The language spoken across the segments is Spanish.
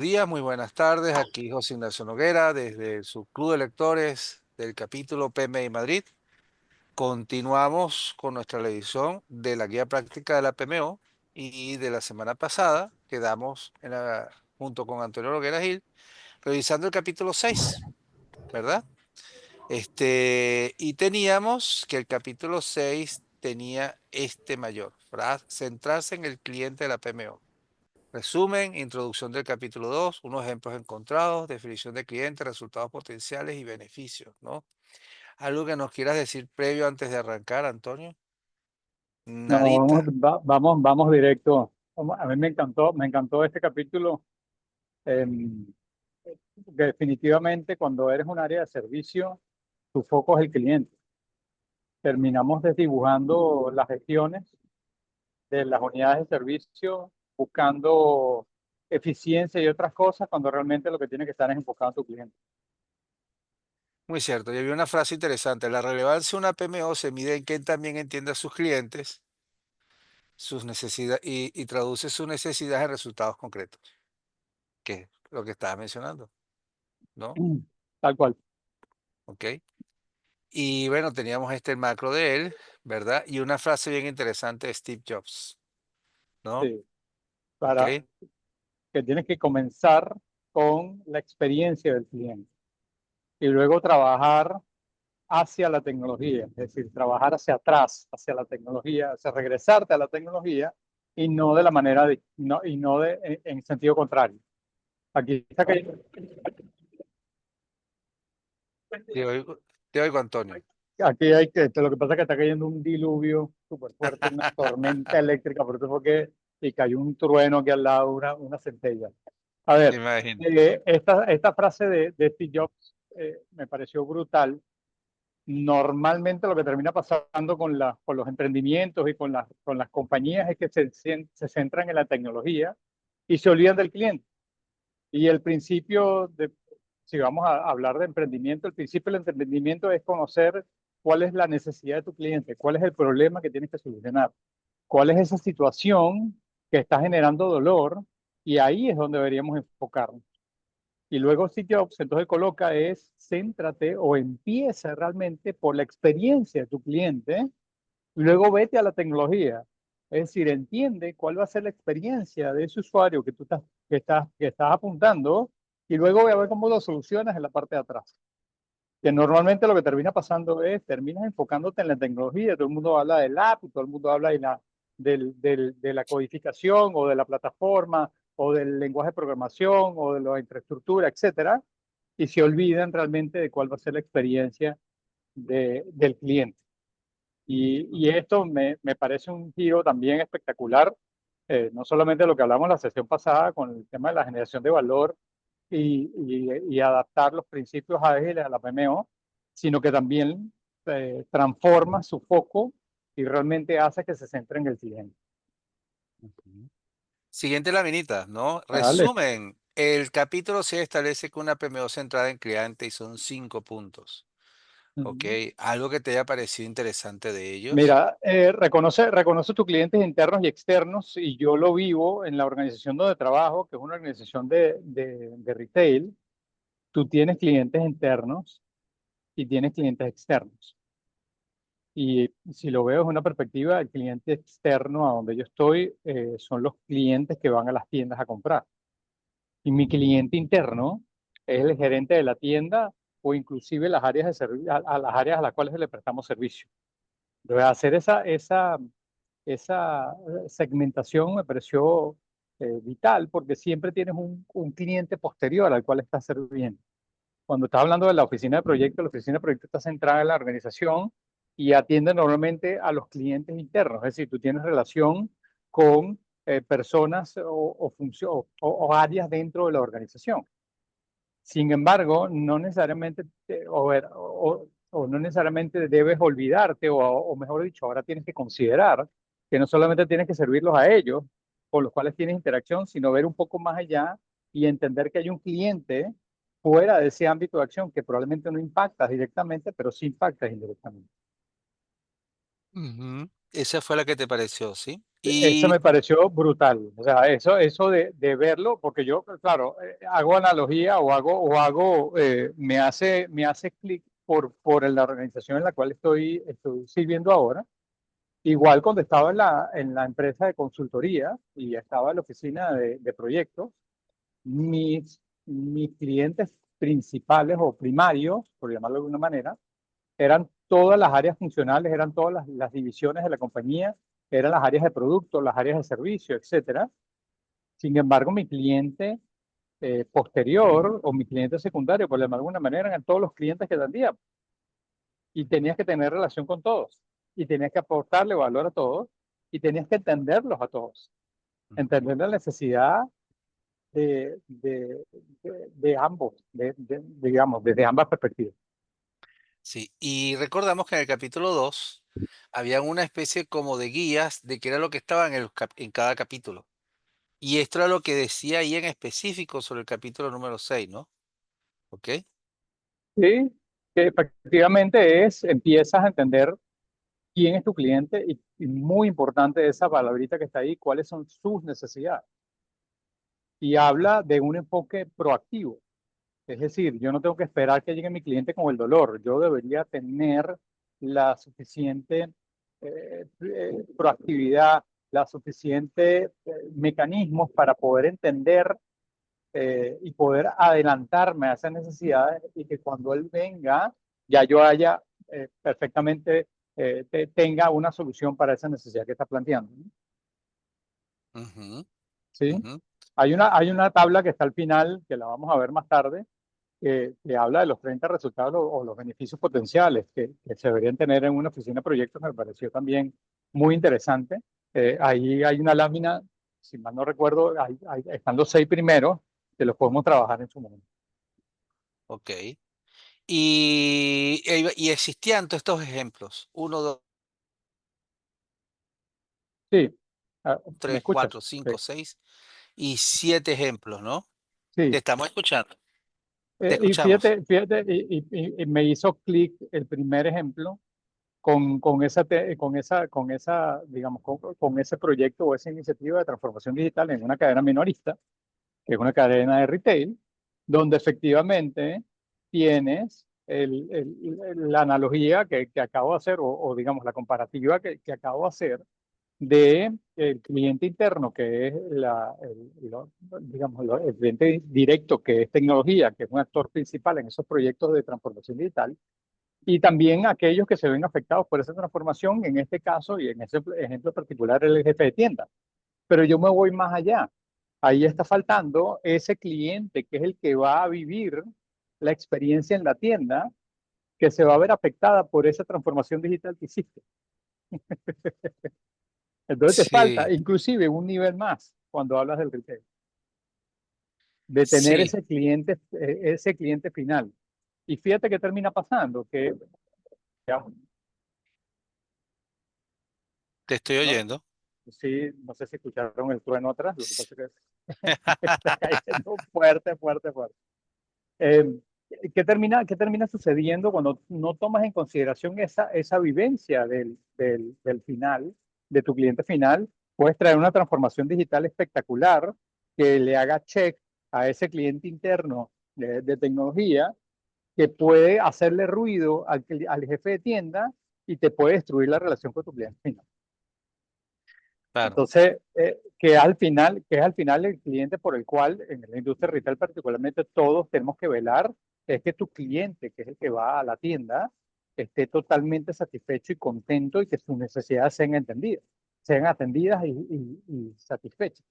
días, muy buenas tardes. Aquí José Ignacio Noguera desde su Club de Lectores del capítulo PMI Madrid. Continuamos con nuestra revisión de la guía práctica de la PMO y de la semana pasada quedamos junto con Antonio Noguera Gil revisando el capítulo 6, ¿verdad? Y teníamos que el capítulo 6 tenía este mayor, centrarse en el cliente de la PMO. Resumen, introducción del capítulo 2, unos ejemplos encontrados, definición de cliente, resultados potenciales y beneficios, ¿no? ¿Algo que nos quieras decir previo antes de arrancar, Antonio? No, vamos, Nadita. vamos directo. A mí me encantó este capítulo. em, Definitivamente, cuando eres un área de servicio, tu foco es el cliente. Terminamos desdibujando las gestiones de las unidades de servicio, buscando eficiencia y otras cosas, cuando realmente lo que tiene que estar es enfocado a tu cliente. Muy cierto. Y había una frase interesante. La relevancia de una PMO se mide en que también entiende a sus clientes, sus necesidades y traduce sus necesidades en resultados concretos, que es lo que estaba mencionando, ¿no? Tal cual. ¿Ok? Y bueno, teníamos el macro de él, ¿verdad? Y una frase bien interesante de Steve Jobs, ¿no? Sí. ¿Ok? Para que tienes que comenzar con la experiencia del cliente y luego trabajar hacia la tecnología, es decir, trabajar hacia atrás, hacia la tecnología, hacia regresarte a la tecnología y no de la manera de, no, y no de, en sentido contrario. Aquí está que Te oigo, Antonio. aquí hay que, lo que pasa es que está cayendo un diluvio súper fuerte, una tormenta eléctrica, por eso fue que y cayó un trueno aquí al lado, una centella. A ver, Imagino. esta frase de Steve Jobs me pareció brutal. Normalmente lo que termina pasando con los emprendimientos y con las compañías es que se centran en la tecnología y se olvidan del cliente. Y el principio de, si vamos a hablar de emprendimiento, el principio del emprendimiento es conocer cuál es la necesidad de tu cliente, cuál es el problema que tienes que solucionar, cuál es esa situación que está generando dolor, y ahí es donde deberíamos enfocarnos. Y luego Steve Jobs entonces coloca es, céntrate o empieza realmente por la experiencia de tu cliente, y luego vete a la tecnología. Es decir, entiende cuál va a ser la experiencia de ese usuario que tú estás apuntando, y luego ve a ver cómo lo solucionas en la parte de atrás. Que normalmente lo que termina pasando es, terminas enfocándote en la tecnología, todo el mundo habla del app, todo el mundo habla de la codificación o de la plataforma o del lenguaje de programación o de la infraestructura, etcétera, y se olvidan realmente de cuál va a ser la experiencia del cliente. Y esto me parece un giro también espectacular, no solamente lo que hablamos en la sesión pasada con el tema de la generación de valor y adaptar los principios ágiles a la PMO, sino que también transforma su foco y realmente hace que se centre en el cliente. Ujú. Siguiente laminita, ¿no? Vale. Resumen. El capítulo se establece que una PMO centrada en cliente y son 5 puntos. ¿Ok? Ujú. Algo que te haya parecido interesante de ellos. Mira, reconoce tus clientes internos y externos, y yo lo vivo en la organización donde trabajo, que es una organización de retail. Tú tienes clientes internos y tienes clientes externos. Y si lo veo desde una perspectiva, el cliente externo a donde yo estoy son los clientes que van a las tiendas a comprar. Y mi cliente interno es el gerente de la tienda o inclusive las áreas a las áreas a las cuales le prestamos servicio. Entonces, hacer esa segmentación me pareció vital, porque siempre tienes un cliente posterior al cual estás sirviendo. Cuando estás hablando de la oficina de proyecto está centrada en la organización y atiende normalmente a los clientes internos. Es decir, tú tienes relación con personas o áreas dentro de la organización. Sin embargo, no necesariamente, o no necesariamente debes olvidarte, o mejor dicho, ahora tienes que considerar que no solamente tienes que servirlos a ellos, con los cuales tienes interacción, sino ver un poco más allá y entender que hay un cliente fuera de ese ámbito de acción que probablemente no impactas directamente, pero sí impactas indirectamente. Ujú. Esa fue la que te pareció, ¿sí? Eso Y me pareció brutal. O sea, eso de verlo, porque yo, claro, hago analogía me hace clic por la organización en la cual estoy sirviendo ahora. Igual cuando estaba en la empresa de consultoría y estaba en la oficina de proyectos, mis clientes principales o primarios, por llamarlo de alguna manera, eran todas las áreas funcionales, eran todas las divisiones de la compañía, eran las áreas de producto, las áreas de servicio, etcétera. Sin embargo, mi cliente posterior o mi cliente secundario, por llamarlo de alguna manera, eran todos los clientes que atendía y tenías que tener relación con todos y tenías que aportarle valor a todos y tenías que entenderlos a todos, ujú, entender la necesidad de ambos, digamos, desde ambas perspectivas. sí, y recordamos que en el capítulo 2 había una especie como de guías de qué era lo que estaba en cada capítulo. Y esto era lo que decía ahí en específico sobre el capítulo número 6, ¿no? ¿Ok? Sí, que efectivamente empiezas a entender quién es tu cliente y muy importante esa palabrita que está ahí, cuáles son sus necesidades. Y Ah, habla de un enfoque proactivo. Es decir, yo no tengo que esperar que llegue mi cliente con el dolor. Yo debería tener la suficiente proactividad, la suficiente mecanismos para poder entender y poder adelantarme a esas necesidades y que cuando él venga ya yo haya perfectamente tenga una solución para esa necesidad que está planteando, ¿no? ujú, ¿Sí? ujú. Hay una tabla que está al final, que la vamos a ver más tarde, que habla de los 30 resultados o los beneficios potenciales que se deberían tener en una oficina de proyectos. Me pareció también muy interesante. Ahí hay una lámina, si mal no recuerdo, están los 6 primeros que los podemos trabajar en su momento. Ok. Y existían todos estos ejemplos. Uno, dos, Sí. Ah, ¿me tres, cuatro, escuchas? cinco, Sí. seis y 7 ejemplos, ¿no? Te Sí. estamos escuchando. Te Y escuchamos. y me hizo clic el primer ejemplo con esa, digamos, con ese proyecto o esa iniciativa de transformación digital en una cadena minorista, que es una cadena de retail, donde efectivamente tienes la analogía que acabo de hacer, o digamos la comparativa que acabo de hacer de el cliente interno, que es digamos, el cliente directo, que es tecnología, que es un actor principal en esos proyectos de transformación digital, y también aquellos que se ven afectados por esa transformación, en este caso y en ese ejemplo particular, el jefe de tienda. Pero yo me voy más allá. Ahí está faltando ese cliente que es el que va a vivir la experiencia en la tienda, que se va a ver afectada por esa transformación digital que hiciste. Entonces te falta Sí, inclusive un nivel más cuando hablas del retail, de tener sí, ese cliente final. Y fíjate qué termina pasando, que ya, te estoy no, oyendo. sí, no sé si escucharon el trueno atrás, lo que pasa es que está cayendo fuerte, fuerte, fuerte. Eh, qué termina sucediendo cuando no tomas en consideración esa vivencia del final, de tu cliente final? Puedes traer una transformación digital espectacular que le haga check a ese cliente interno de tecnología que puede hacerle ruido al jefe de tienda y te puede destruir la relación con tu cliente final. Claro. Entonces, que es al final el cliente por el cual en la industria retail particularmente todos tenemos que velar, es que tu cliente, que es el que va a la tienda, esté totalmente satisfecho y contento y que sus necesidades sean atendidas y satisfechas.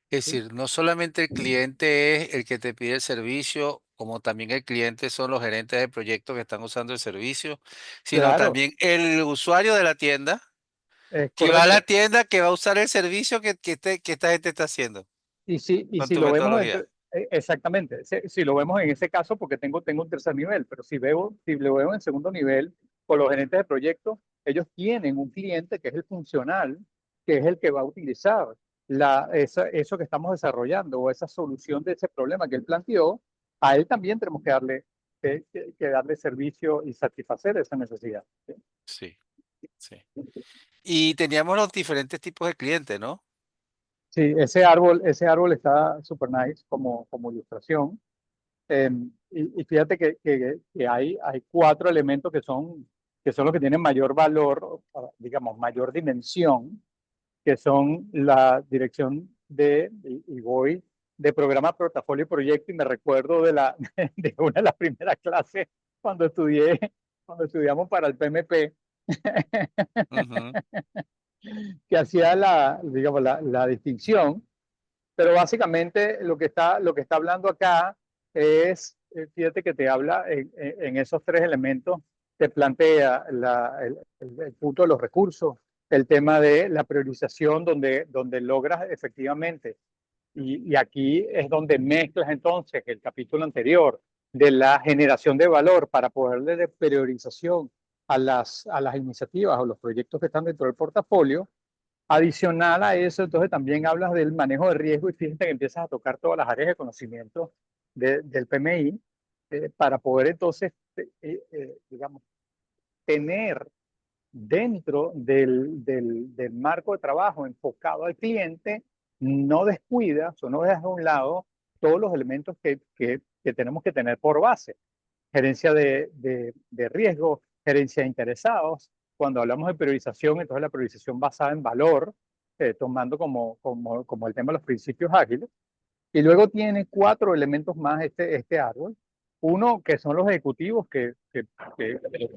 Es ¿Sí? decir, no solamente el cliente es el que te pide el servicio, como también el cliente son los gerentes de proyectos que están usando el servicio, sino Claro, también el usuario de la tienda, es que va a la correcto. tienda, que va a usar el servicio que esta gente está haciendo Y con si tu lo vemos, metodología. exactamente, si lo vemos en ese caso, porque tengo un tercer nivel, pero si lo veo en segundo nivel, con los gerentes de proyecto, ellos tienen un cliente que es el funcional, que es el que va a utilizar eso que estamos desarrollando o esa solución de ese problema que él planteó. A él también tenemos que darle servicio y satisfacer esa necesidad. ¿Sí? Sí. Sí. Y teníamos los diferentes tipos de clientes, ¿no? Sí, ese árbol está super nice como ilustración. Y fíjate que hay cuatro elementos que son los que tienen mayor valor, digamos, mayor dimensión, que son la dirección y voy de programa, portafolio y proyecto, y me recuerdo de una de las primeras clases cuando cuando estudiamos para el PMP, Ujú, que hacía digamos, la distinción. Pero básicamente lo que está hablando acá es, fíjate que te habla en esos tres elementos, te plantea el punto de los recursos, el tema de la priorización donde logras efectivamente, y aquí es donde mezclas entonces el capítulo anterior de la generación de valor para poder de priorización a las iniciativas o los proyectos que están dentro del portafolio. Adicional a eso, entonces también hablas del manejo de riesgo y fíjate que empiezas a tocar todas las áreas de conocimiento del PMI para poder entonces, digamos, tener dentro del marco de trabajo enfocado al cliente, no descuidas o no dejas de un lado todos los elementos que tenemos que tener por base. Gerencia de riesgo, gerencia de interesados. Cuando hablamos de priorización, entonces la priorización basada en valor, tomando como el tema de los principios ágiles. Y luego tiene cuatro elementos más este árbol. Uno, que son los ejecutivos, que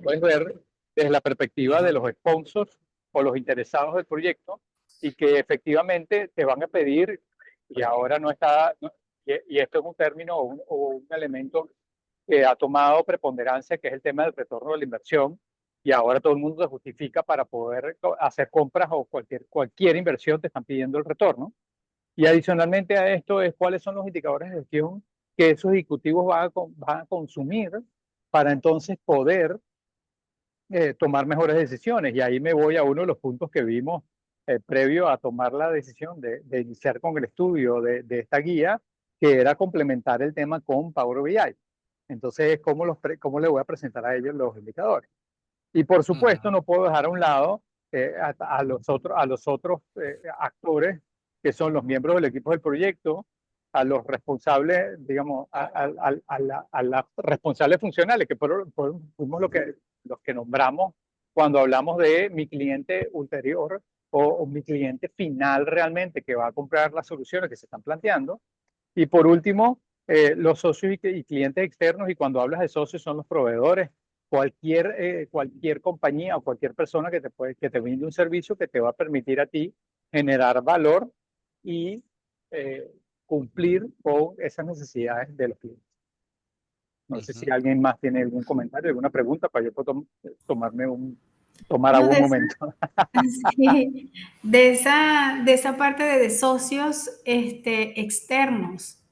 puedes ver desde la perspectiva de ujú, los sponsors o los interesados del proyecto, y que efectivamente te van a pedir, y ahora no está, y esto es un término o un elemento que ha tomado preponderancia, que es el tema del retorno de la inversión, y ahora todo el mundo se justifica para poder hacer compras o cualquier inversión te están pidiendo el retorno. Y adicionalmente a esto es cuáles son los indicadores de gestión que esos ejecutivos van a consumir para entonces poder tomar mejores decisiones. Y ahí me voy a uno de los puntos que vimos previo a tomar la decisión de iniciar con el estudio de esta guía, que era complementar el tema con Power BI. Entonces, ¿cómo le voy a presentar a ellos los indicadores? Y por supuesto, ujú. no puedo dejar a un lado a los otros actores que son los miembros del equipo del proyecto, a los responsables, digamos, a las responsables funcionales, que fuimos los que nombramos cuando hablamos de mi cliente ulterior o mi cliente final realmente que va a comprar las soluciones que se están planteando. Y por último, los socios y clientes externos, y cuando hablas de socios son los proveedores, cualquier compañía o cualquier persona que te brinde un servicio que te va a permitir a ti generar valor y eh, cumplir con esas necesidades de los clientes. No sé si Ujú. alguien más tiene algún comentario, alguna pregunta para yo tomar No, algún momento. sí, de esa parte de socios externos.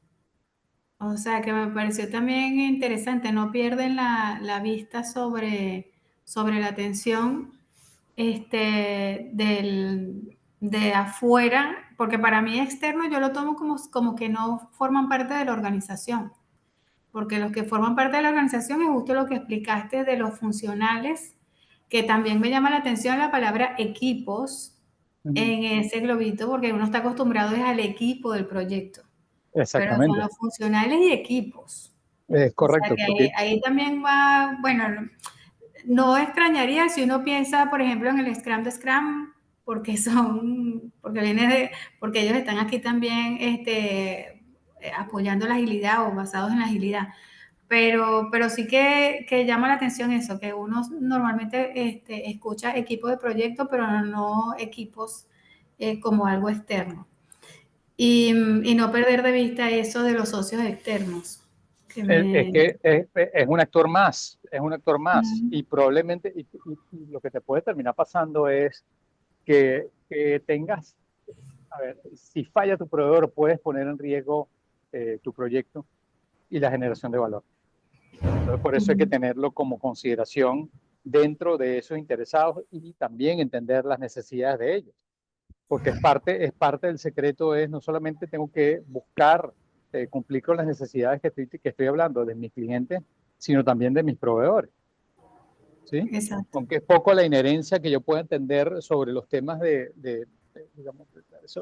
O sea, que me pareció también interesante, no pierden la vista sobre la atención de afuera, porque para mí externo yo lo tomo como que no forman parte de la organización, porque los que forman parte de la organización es justo lo que explicaste de los funcionales, que también me llama la atención la palabra equipos en ese globito, porque uno está acostumbrado es al equipo del proyecto, pero son Exactamente, los funcionales y equipos. es O sea correcto, que porque ahí también va, bueno, no extrañaría si uno piensa, por ejemplo, en el Scrum de Scrum, porque viene porque ellos están aquí también apoyando la agilidad o basados en la agilidad. Pero sí que llama la atención eso, que uno normalmente escucha equipos de proyecto, pero no equipos como algo externo. Y no perder de vista eso de los socios externos. Que es me, que es un actor más, es un actor más, mm, y probablemente, y lo que te puede terminar pasando es que tengas, a ver, si falla tu proveedor, puedes poner en riesgo tu proyecto y la generación de valor. Entonces, por eso hay que mm. tenerlo como consideración dentro de esos interesados y también entender las necesidades de ellos, porque es parte del secreto, es no solamente tengo que buscar cumplir con las necesidades que estoy hablando de mis clientes, sino también de mis proveedores. ¿sí? Exacto. Aunque es poco la inherencia que yo pueda entender sobre los temas digamos,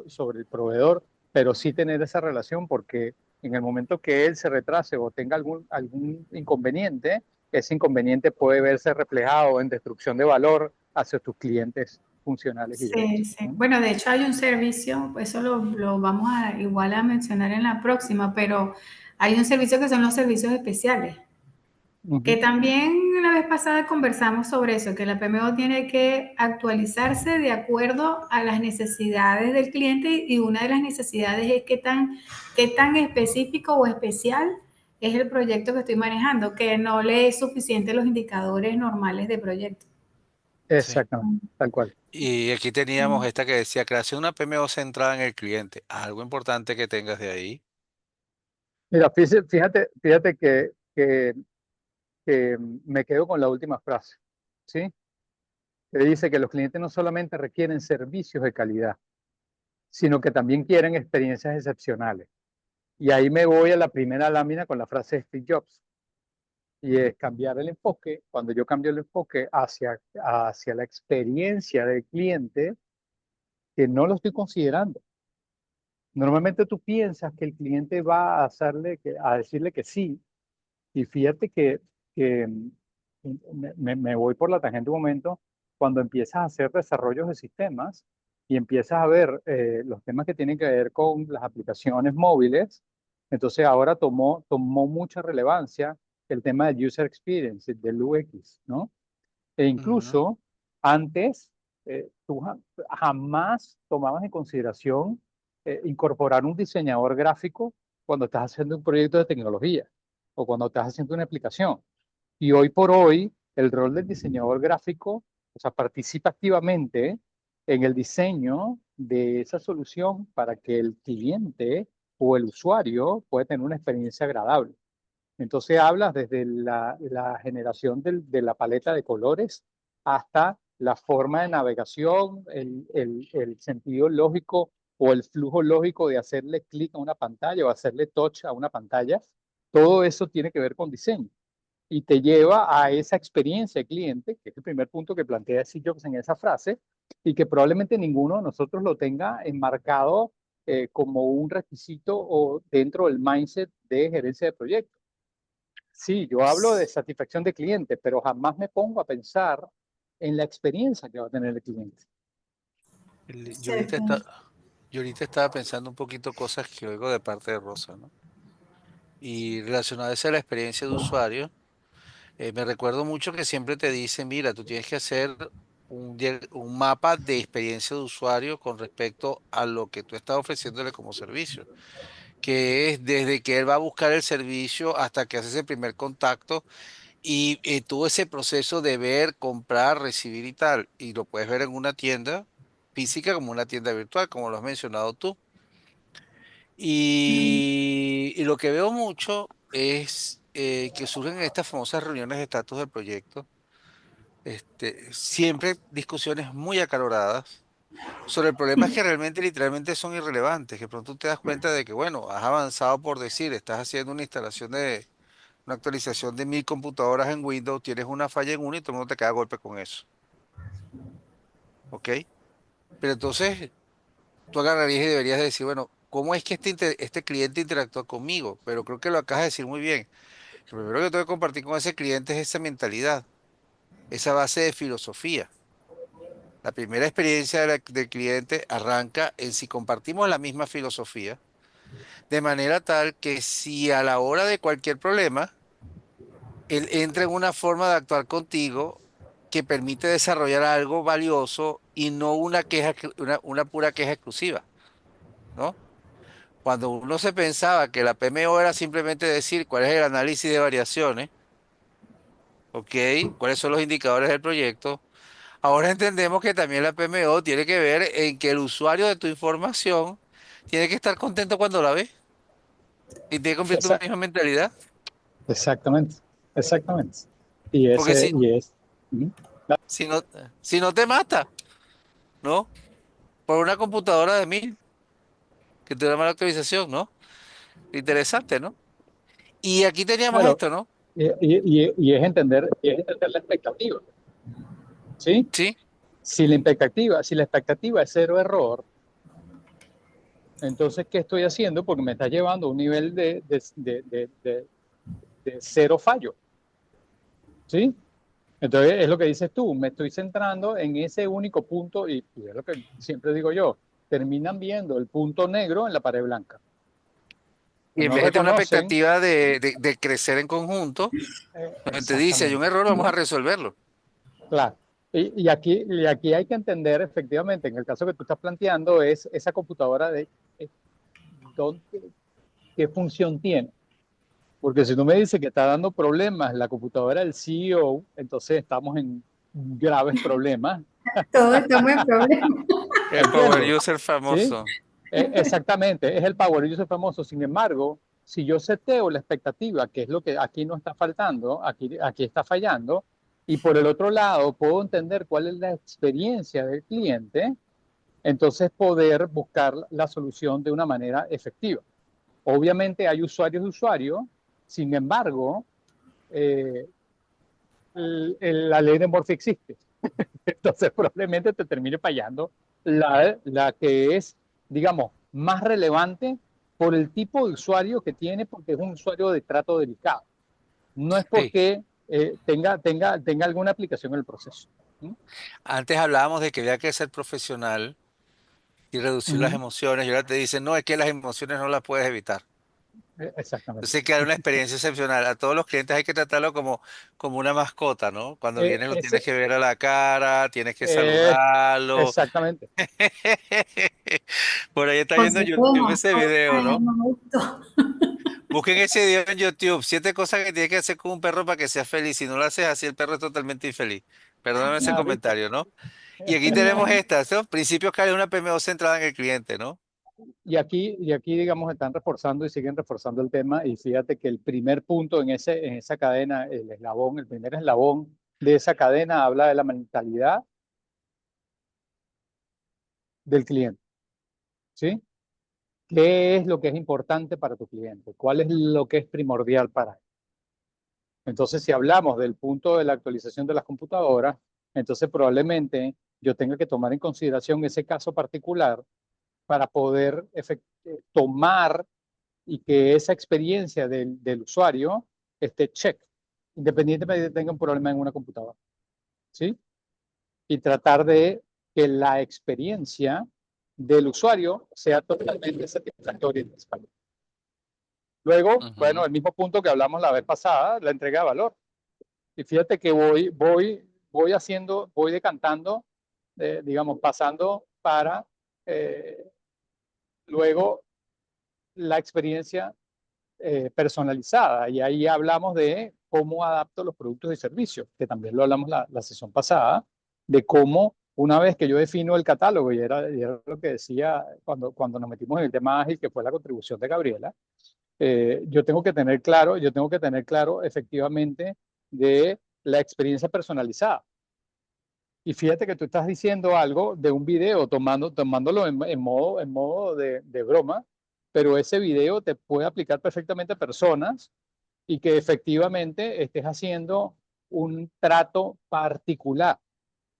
sobre el proveedor, pero sí tener esa relación porque en el momento que él se retrase o tenga algún inconveniente, ese inconveniente puede verse reflejado en destrucción de valor hacia tus clientes funcionales y Sí, directos, sí. ¿no? Bueno, de hecho hay un servicio, eso lo vamos a igual a mencionar en la próxima, pero hay un servicio que son los servicios especiales, que Ujú. también la vez pasada conversamos sobre eso, que la PMO tiene que actualizarse de acuerdo a las necesidades del cliente y una de las necesidades es qué tan específico o especial es el proyecto que estoy manejando, que no le es suficiente los indicadores normales de proyecto. Sí. Exactamente, tal cual. Y aquí teníamos esta que decía creación de una PMO centrada en el cliente. Algo importante que tengas de ahí. Mira, fíjate que me quedo con la última frase, ¿sí? Que dice que los clientes no solamente requieren servicios de calidad, sino que también quieren experiencias excepcionales. Y ahí me voy a la primera lámina con la frase de Steve Jobs, y es cambiar el enfoque. Cuando yo cambio el enfoque hacia la experiencia del cliente, que no lo estoy considerando. Normalmente tú piensas que el cliente va a decirle que sí, y fíjate que me voy por la tangente un momento, cuando empiezas a hacer desarrollos de sistemas y empiezas a ver los temas que tienen que ver con las aplicaciones móviles, entonces ahora tomó mucha relevancia el tema del user experience, del UX, ¿no? E Ujú, incluso antes, tú jamás tomabas en consideración incorporar un diseñador gráfico cuando estás haciendo un proyecto de tecnología o cuando estás haciendo una aplicación. Y hoy por hoy, el rol del diseñador gráfico, o sea, participa activamente en el diseño de esa solución para que el cliente o el usuario pueda tener una experiencia agradable. Entonces hablas desde la generación de la paleta de colores hasta la forma de navegación, el sentido lógico o el flujo lógico de hacerle clic a una pantalla o hacerle touch a una pantalla. Todo eso tiene que ver con diseño y te lleva a esa experiencia de cliente, que es el primer punto que plantea Steve Jobs en esa frase, y que probablemente ninguno de nosotros lo tenga enmarcado como un requisito o dentro del mindset de gerencia de proyectos. Sí, yo hablo de satisfacción de cliente, pero jamás me pongo a pensar en la experiencia que va a tener el cliente. Yo Sí, ahorita yo ahorita estaba pensando un poquito cosas que oigo de parte de Rosa, ¿no? Y relacionadas a la experiencia de usuario, me recuerdo mucho que siempre te dicen, mira, tú tienes que hacer un mapa de experiencia de usuario con respecto a lo que tú estás ofreciéndole como servicio, que es desde que él va a buscar el servicio hasta que hace ese primer contacto y todo ese proceso de ver, comprar, recibir y tal. Y lo puedes ver en una tienda física como una tienda virtual, como lo has mencionado tú. Y lo que veo mucho es que surgen estas famosas reuniones de estatus del proyecto, siempre discusiones muy acaloradas sobre problemas que realmente literalmente son irrelevantes, que pronto te das cuenta de que, bueno, has avanzado por decir, estás haciendo una instalación de una actualización de 1000 computadoras en Windows, tienes una falla en una y todo el mundo te cae a golpe con eso, ¿ok? Pero entonces tú agarrarías y deberías de decir, bueno, ¿cómo es que este cliente interactúa conmigo? Pero creo que lo acabas de decir muy bien. Lo primero que tengo que compartir con ese cliente es esa mentalidad, esa base de filosofía. La primera experiencia del cliente arranca en si compartimos la misma filosofía, de manera tal que si a la hora de cualquier problema, él entra en una forma de actuar contigo que permite desarrollar algo valioso y no una queja, una pura queja exclusiva, ¿no? Cuando uno se pensaba que la PMO era simplemente decir cuál es el análisis de variaciones, ¿ok? ¿Cuáles son los indicadores del proyecto? Ahora entendemos que también la PMO tiene que ver en que el usuario de tu información tiene que estar contento cuando la ve y tiene que cumplir tu Esa- misma mentalidad. exactamente, exactamente. Porque Ujú. si no, si no te mata, ¿no? Por una computadora de 1000 que te da mala actualización, ¿no? Interesante, ¿no? Y aquí teníamos Claro, esto, ¿no? y es entender la expectativa. ¿sí? Sí. Si la expectativa es cero error, entonces, ¿qué estoy haciendo? Porque me está llevando a un nivel de cero fallo, ¿sí? Entonces, es lo que dices tú, me estoy centrando en ese único punto y es lo que siempre digo yo, terminan viendo el punto negro en la pared blanca. Y en No vez de tener una reconocen, expectativa de crecer en conjunto, te dice, hay un exactamente, error, vamos a resolverlo. claro. Y aquí hay que entender efectivamente, en el caso que tú estás planteando, es esa computadora de eh, dónde- qué función tiene. Porque si tú me dices que está dando problemas la computadora del CEO, entonces estamos en graves problemas. Todos estamos en problemas. El power ¿Entiendes? user ¿Sí? famoso. Exactamente, es el power user famoso. Sin embargo, si yo seteo la expectativa, que es lo que aquí no está faltando, aquí está fallando, y por el otro lado puedo entender cuál es la experiencia del cliente, entonces poder buscar la solución de una manera efectiva. Obviamente hay usuarios de usuarios, sin embargo, eh, la ley de Murphy existe. Entonces probablemente te termine fallando la que es, digamos, más relevante por el tipo de usuario que tiene, porque es un usuario de trato delicado. No es Sí. porque tenga alguna aplicación en el proceso. ¿Mm? Antes hablábamos de que había que ser profesional y reducir las Ujú. emociones. Y ahora te dicen, no, es que las emociones no las puedes evitar. Exactamente. Entonces hay que dar una experiencia excepcional. A todos los clientes hay que tratarlo como una mascota, ¿no? Cuando Eh, vienes lo tienes ese, que ver a la cara, tienes que eh, saludarlo. exactamente. Por ahí está viendo en José, YouTube ese video, ay, ¿no? no me gustó. Busquen ese video en YouTube. 7 cosas que tienes que hacer con un perro para que sea feliz. Si no lo haces así, el perro es totalmente infeliz. Perdóname ese Ah, ¿viste? comentario, ¿no? Y aquí tenemos estas, ¿no? Principios que hay una PMO centrada en el cliente, ¿no? Y aquí, digamos, están reforzando y siguen reforzando el tema. Y fíjate que el primer punto en esa cadena, el primer eslabón de esa cadena habla de la mentalidad del cliente, ¿sí? ¿Qué es lo que es importante para tu cliente? ¿Cuál es lo que es primordial para él? Entonces, si hablamos del punto de la actualización de las computadoras, entonces probablemente yo tenga que tomar en consideración ese caso particular para poder tomar y que esa experiencia del usuario esté check, independientemente de que tenga un problema en una computadora, ¿sí? Y tratar de que la experiencia del usuario sea totalmente satisfactoria en español. Luego, bueno, Ujú. el mismo punto que hablamos la vez pasada, la entrega de valor. Y fíjate que voy decantando, digamos, pasando para luego la experiencia personalizada. Y ahí hablamos de cómo adapto los productos y servicios, que también lo hablamos la sesión pasada, de cómo una vez que yo defino el catálogo, y era lo que decía cuando nos metimos en el tema ágil, que fue la contribución de Gabriela, yo tengo que tener claro efectivamente de la experiencia personalizada. Y fíjate que tú estás diciendo algo de un video, tomándolo en modo de broma, pero ese video te puede aplicar perfectamente a personas y que efectivamente estés haciendo un trato particular.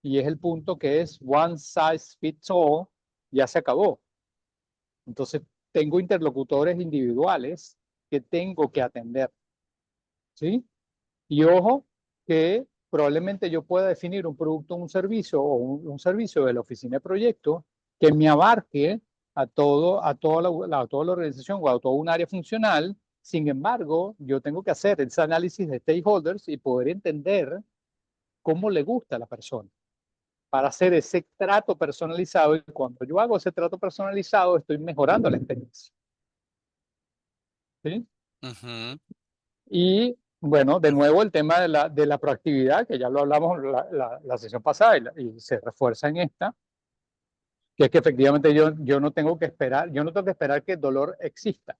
Y es el punto que es one size fits all, ya se acabó. Entonces, tengo interlocutores individuales que tengo que atender, ¿sí? Y ojo que probablemente yo pueda definir un producto o un servicio o un servicio de la oficina de proyectos que me abarque a toda la organización o a toda un área funcional. Sin embargo, yo tengo que hacer ese análisis de stakeholders y poder entender cómo le gusta a la persona para hacer ese trato personalizado. Y cuando yo hago ese trato personalizado, estoy mejorando la experiencia, ¿sí? Ujú. Y bueno, de nuevo el tema de la proactividad, que ya lo hablamos la sesión pasada y se refuerza en esta, que es que efectivamente yo no tengo que esperar, yo no tengo que esperar que el dolor exista.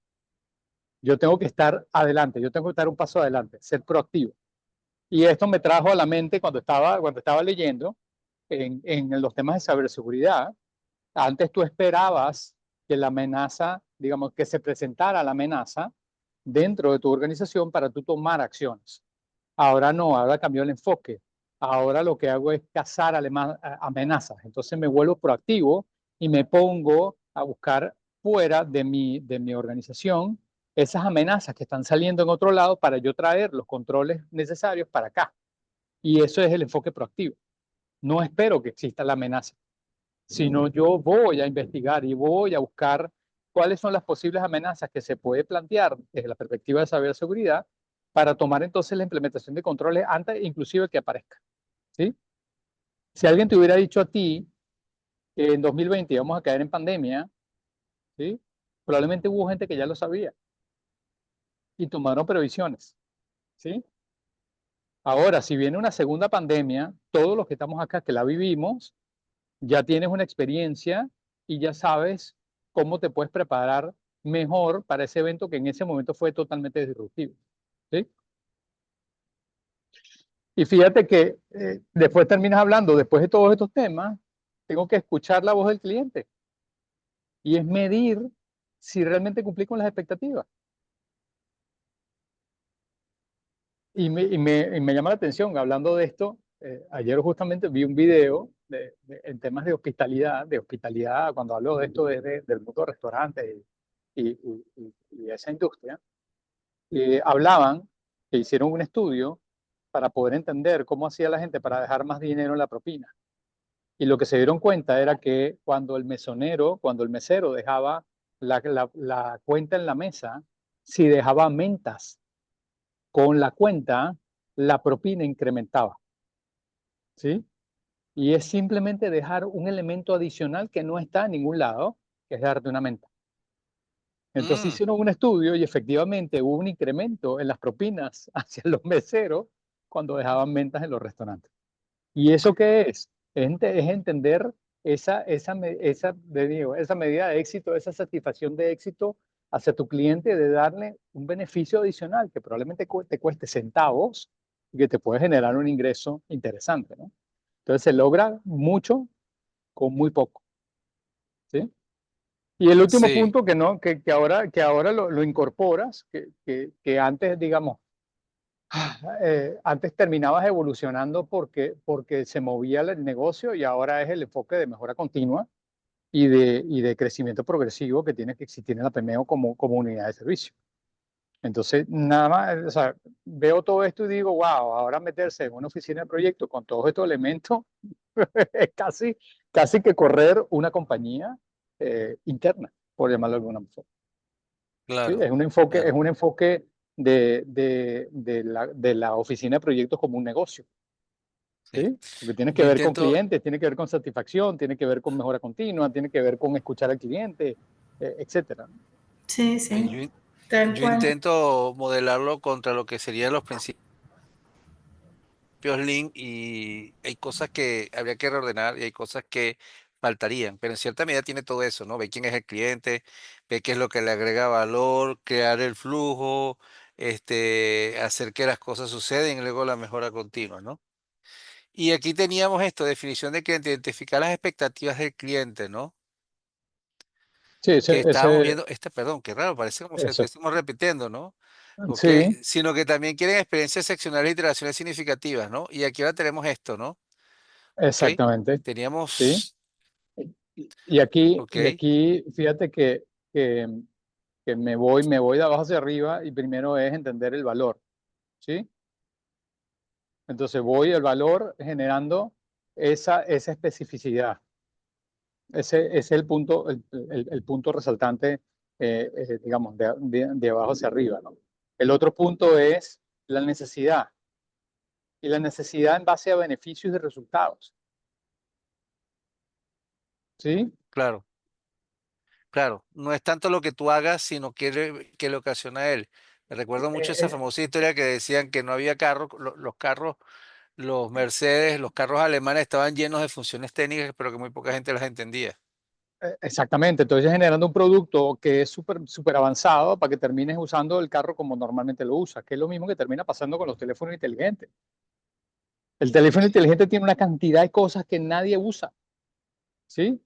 Yo tengo que estar adelante, yo tengo que estar un paso adelante, ser proactivo. Y esto me trajo a la mente cuando estaba leyendo en los temas de ciberseguridad. Antes tú esperabas que la amenaza, digamos, que se presentara la amenaza dentro de tu organización para tú tomar acciones. Ahora no, ahora cambió el enfoque. ahora lo que hago es cazar amenazas. Entonces me vuelvo proactivo y me pongo a buscar fuera de mi organización esas amenazas que están saliendo en otro lado para yo traer los controles necesarios para acá. Y eso es el enfoque proactivo. No espero que exista la amenaza, sino yo voy a investigar y voy a buscar cuáles son las posibles amenazas que se puede plantear desde la perspectiva de ciberseguridad para tomar entonces la implementación de controles antes inclusive que aparezca. ¿Sí? Si alguien te hubiera dicho a ti que en 2020 íbamos a caer en pandemia, ¿sí? Probablemente hubo gente que ya lo sabía y tomaron previsiones. ¿Sí? Ahora, si viene una segunda pandemia, todos los que estamos acá que la vivimos, ya tienes una experiencia y ya sabes cómo te puedes preparar mejor para ese evento que en ese momento fue totalmente disruptivo. ¿Sí? Y fíjate que después terminas hablando, después de todos estos temas, tengo que escuchar la voz del cliente y es medir si realmente cumplí con las expectativas. Y me llama la atención, hablando de esto, ayer justamente vi un video en temas de hospitalidad, cuando hablo de esto desde del mundo de restaurantes y esa industria, hablaban que hicieron un estudio para poder entender cómo hacía la gente para dejar más dinero en la propina. Y lo que se dieron cuenta era que cuando cuando el mesero dejaba la cuenta en la mesa, si dejaba mentas con la cuenta, la propina incrementaba. ¿Sí? Y es simplemente dejar un elemento adicional que no está en ningún lado, que es darte una menta. Entonces Mm, hicieron un estudio y efectivamente hubo un incremento en las propinas hacia los meseros cuando dejaban mentas en los restaurantes. ¿Y eso qué es? Es entender esa medida de éxito, esa satisfacción de éxito hacia tu cliente, de darle un beneficio adicional que probablemente te cueste centavos y que te puede generar un ingreso interesante, ¿no? Entonces se logra mucho con muy poco, ¿sí? Y el último sí, punto que ahora lo incorporas, que antes, digamos, antes terminabas evolucionando porque se movía el negocio y ahora es el enfoque de mejora continua y de crecimiento progresivo que tiene que existir en la PMO como unidad de servicio. Entonces, nada más, o sea, veo todo esto y digo, wow, ahora meterse en una oficina de proyecto con todos estos elementos es casi que correr una compañía interna, por llamarlo de alguna forma. ¿Sí? claro, Es claro. un enfoque de la oficina de proyectos como un negocio. Sí. ¿Sí? Porque tiene que Yo ver con intento, clientes, tiene que ver con satisfacción, tiene que ver con mejora continua, tiene que ver con escuchar al cliente, etcétera. Sí, eh, sí, yo, in- tal yo cual. intento modelarlo contra lo que serían los principios Lean y hay cosas que habría que reordenar y hay cosas que faltarían, pero en cierta medida tiene todo eso, ¿no? Ve quién es el cliente, ve qué es lo que le agrega valor, crear el flujo, hacer que las cosas sucedan y luego la mejora continua, ¿no? Y aquí teníamos esto, definición de cliente, identificar las expectativas del cliente, ¿no? Sí, Que estábamos viendo, perdón, qué raro, parece como si eso. estuviésemos repitiendo, ¿no? Ok, Sí, sino que también quieren experiencias seccionales e iteraciones significativas, ¿no? Y aquí ahora tenemos esto, ¿no? Ok, exactamente. Sí. teníamos, ok, Y aquí, fíjate que, que me voy de abajo hacia arriba y primero es entender el valor. ¿Sí? Entonces voy al valor generando esa especificidad. Ese es el punto, el punto resaltante, digamos, de abajo hacia arriba, ¿no? El otro punto es la necesidad. Y la necesidad en base a beneficios y resultados. ¿Sí? claro, claro. No es tanto lo que tú hagas, sino que le ocasiona a él. Me recuerdo mucho esa Eh, famosa historia que decían que no había carros, los carros, los Mercedes, los carros alemanes estaban llenos de funciones técnicas, pero que muy poca gente las entendía. Exactamente. Entonces generando un producto que es súper avanzado para que termines usando el carro como normalmente lo usas, que es lo mismo que termina pasando con los teléfonos inteligentes. El teléfono inteligente tiene una cantidad de cosas que nadie usa. ¿Sí?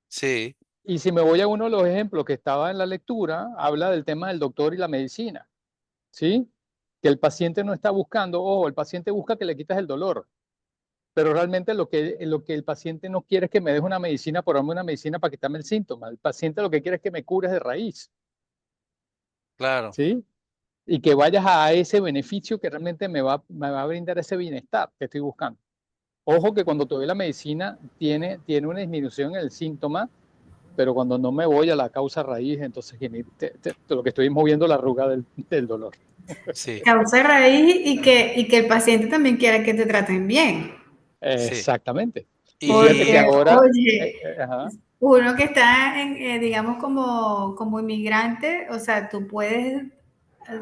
Sí, Y si me voy a uno de los ejemplos que estaba en la lectura, habla del tema del doctor y la medicina, ¿sí? que el paciente no está buscando, el paciente busca que le quites el dolor, pero realmente lo que el paciente no quiere es que me deje una medicina por darme una medicina para quitarme el síntoma. El paciente lo que quiere es que me cures de raíz, Claro, ¿sí? Y que vayas a ese beneficio que realmente me va a brindar ese bienestar que estoy buscando. Ojo que cuando te doy la medicina tiene una disminución en el síntoma, pero cuando no me voy a la causa raíz, entonces lo que estoy es moviendo la arruga del dolor. sí, Causa raíz y que el paciente también quiera que te traten bien. sí. Exactamente. Y fíjate que Y Porque, ahora, oye, ajá, uno que está, digamos, como inmigrante, o sea, tú puedes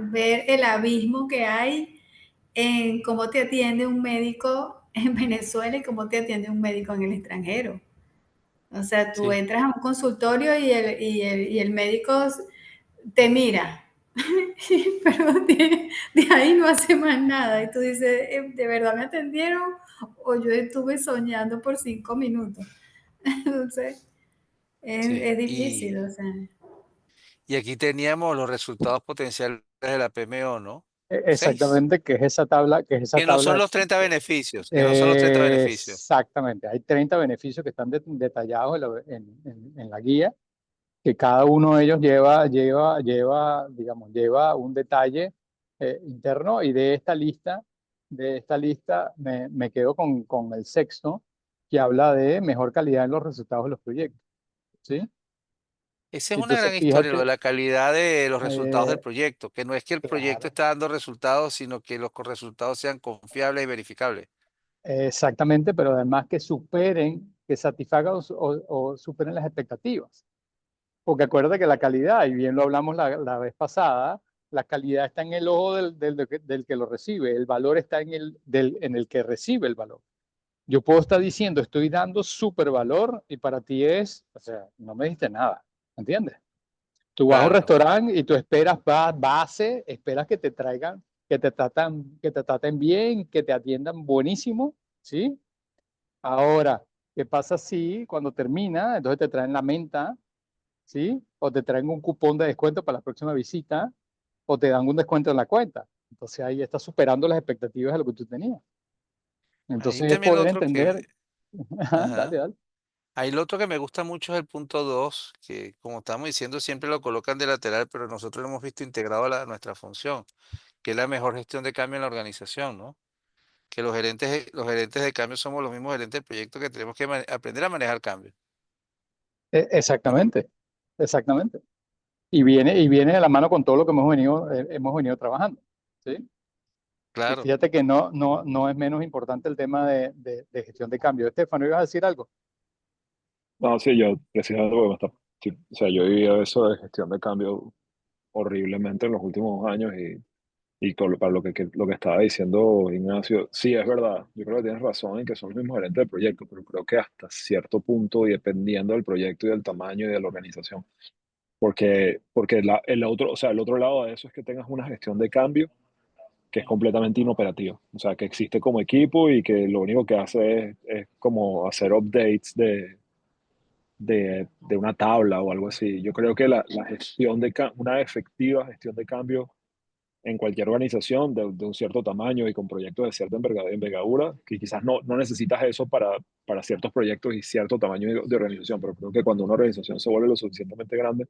ver el abismo que hay en cómo te atiende un médico en Venezuela y cómo te atiende un médico en el extranjero. O sea, tú sí, entras a un consultorio y el médico te mira, pero de ahí no hace más nada. Y tú dices, ¿de verdad me atendieron o yo estuve soñando por 5 minutos? Entonces, sí. es difícil, o sea. Y aquí teníamos los resultados potenciales de la PMO, ¿no? 6. exactamente, que es esa tabla, Que no son los 30 beneficios, que no son los 30 beneficios. exactamente. Hay 30 beneficios que están detallados en la guía, que cada uno de ellos digamos, lleva un detalle interno, y de esta lista me quedo con el sexto, que habla de mejor calidad en los resultados de los proyectos, ¿sí? Esa es una Entonces, gran historia, lo de fíjate, la calidad de los resultados del eh, proyecto, que no es que el proyecto claro, está dando resultados, sino que los resultados sean confiables y verificables. exactamente, pero además que satisfagan o superen las expectativas. Porque acuérdate que la calidad, y bien lo hablamos la vez pasada, la calidad está en el ojo del que lo recibe, el valor está en el que recibe el valor. Yo puedo estar diciendo, estoy dando súper valor, y para ti o sea, no me diste nada, ¿entiendes? Tú vas a un Claro, restaurante y tú esperas base, esperas que te traigan, que te traten bien, que te atiendan buenísimo, ¿sí? Ahora, ¿qué pasa si cuando termina, entonces te traen la menta, ¿sí? O te traen un cupón de descuento para la próxima visita, o te dan un descuento en la cuenta? Entonces ahí estás superando las expectativas de lo que tú tenías. ahí Entonces es también lo poder otro entender. que, Ajá, dale, ajá, dale. ahí lo otro que me gusta mucho es el punto 2, que como estamos diciendo siempre lo colocan de lateral, pero nosotros lo hemos visto integrado a nuestra función, que es la mejor gestión de cambio en la organización, ¿no? Que los gerentes de cambio somos los mismos gerentes del proyecto que tenemos que aprender a manejar cambio. Exactamente, exactamente. Y viene de la mano con todo lo que hemos venido trabajando, ¿sí? Y Claro. fíjate que no es menos importante el tema de gestión de cambio. Estefano, ¿ibas a decir algo? No, sí, yo precisamente porque sí, o sea, yo he vivido eso de gestión de cambio horriblemente en los últimos años para lo que estaba diciendo Ignacio, sí, es verdad, yo creo que tienes razón en que son los mismos gerentes del proyecto, pero creo que hasta cierto punto y dependiendo del proyecto y del tamaño y de la organización, porque el otro lado de eso es que tengas una gestión de cambio que es completamente inoperativa, o sea, que existe como equipo y que lo único que hace es como hacer updates de una tabla o algo así. Yo creo que la gestión una efectiva gestión de cambio en cualquier organización de un cierto tamaño y con proyectos de cierta envergadura, que quizás no necesitas eso para ciertos proyectos y cierto tamaño de organización, pero creo que cuando una organización se vuelve lo suficientemente grande,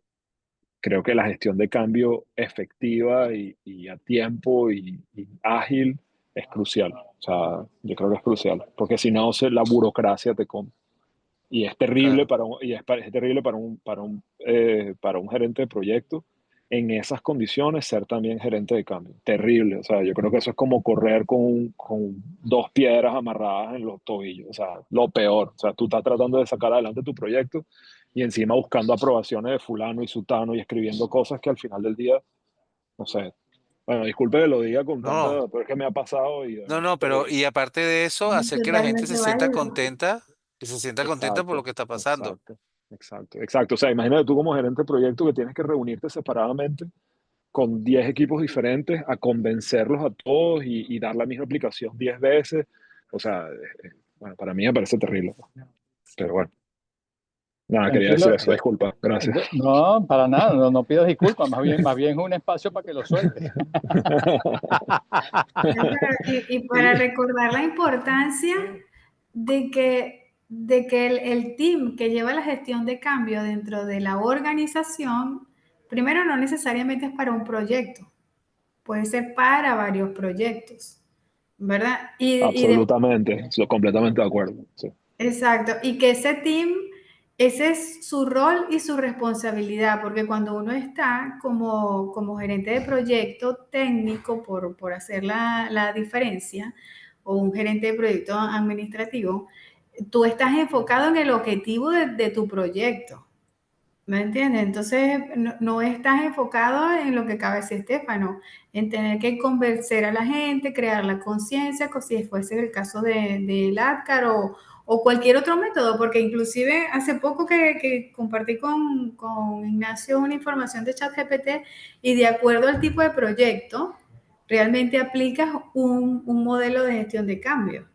creo que la gestión de cambio efectiva y a tiempo y ágil es crucial. O sea, yo creo que es crucial, porque si no, la burocracia te come. Y es terrible Claro. es terrible para un gerente de proyecto en esas condiciones ser también gerente de cambio. Terrible. O sea, yo creo que eso es como correr con dos piedras amarradas en los tobillos. O sea, lo peor. O sea, tú estás tratando de sacar adelante tu proyecto y encima buscando aprobaciones de fulano y sutano y escribiendo cosas que al final del día, no sé. Bueno, disculpe que lo diga con No, tanta, pero es que me ha pasado y de no, verdad no, es pero terrible. y aparte de eso, Es hacer que la gente se totalmente sienta válido. contenta, que se sienta contenta por lo Exacto, que está pasando. exacto, exacto, exacto. O sea, imagínate tú como gerente de proyecto que tienes que reunirte separadamente con 10 equipos diferentes a convencerlos a todos y dar la misma aplicación 10 veces. O sea, bueno, para mí me parece terrible. Pero bueno. Nada, quería decir Tranquilo. eso, disculpa, gracias. No, para nada, no pidas disculpas, más bien es un espacio para que lo sueltes. Y para recordar la importancia de que el team que lleva la gestión de cambio dentro de la organización, primero no necesariamente es para un proyecto, puede ser para varios proyectos, ¿verdad? Absolutamente, estoy completamente de acuerdo. Sí. Exacto, y que ese team, ese es su rol y su responsabilidad, porque cuando uno está como gerente de proyecto técnico, por hacer la diferencia, o un gerente de proyecto administrativo, tú estás enfocado en el objetivo de tu proyecto. ¿Me entiendes? Entonces, no estás enfocado en lo que acaba de decir Estefano, en tener que convencer a la gente, crear la conciencia, como si fuese el caso del ADCAR o cualquier otro método, porque inclusive hace poco que compartí con Ignacio una información de ChatGPT y de acuerdo al tipo de proyecto, realmente aplicas un modelo de gestión de cambio.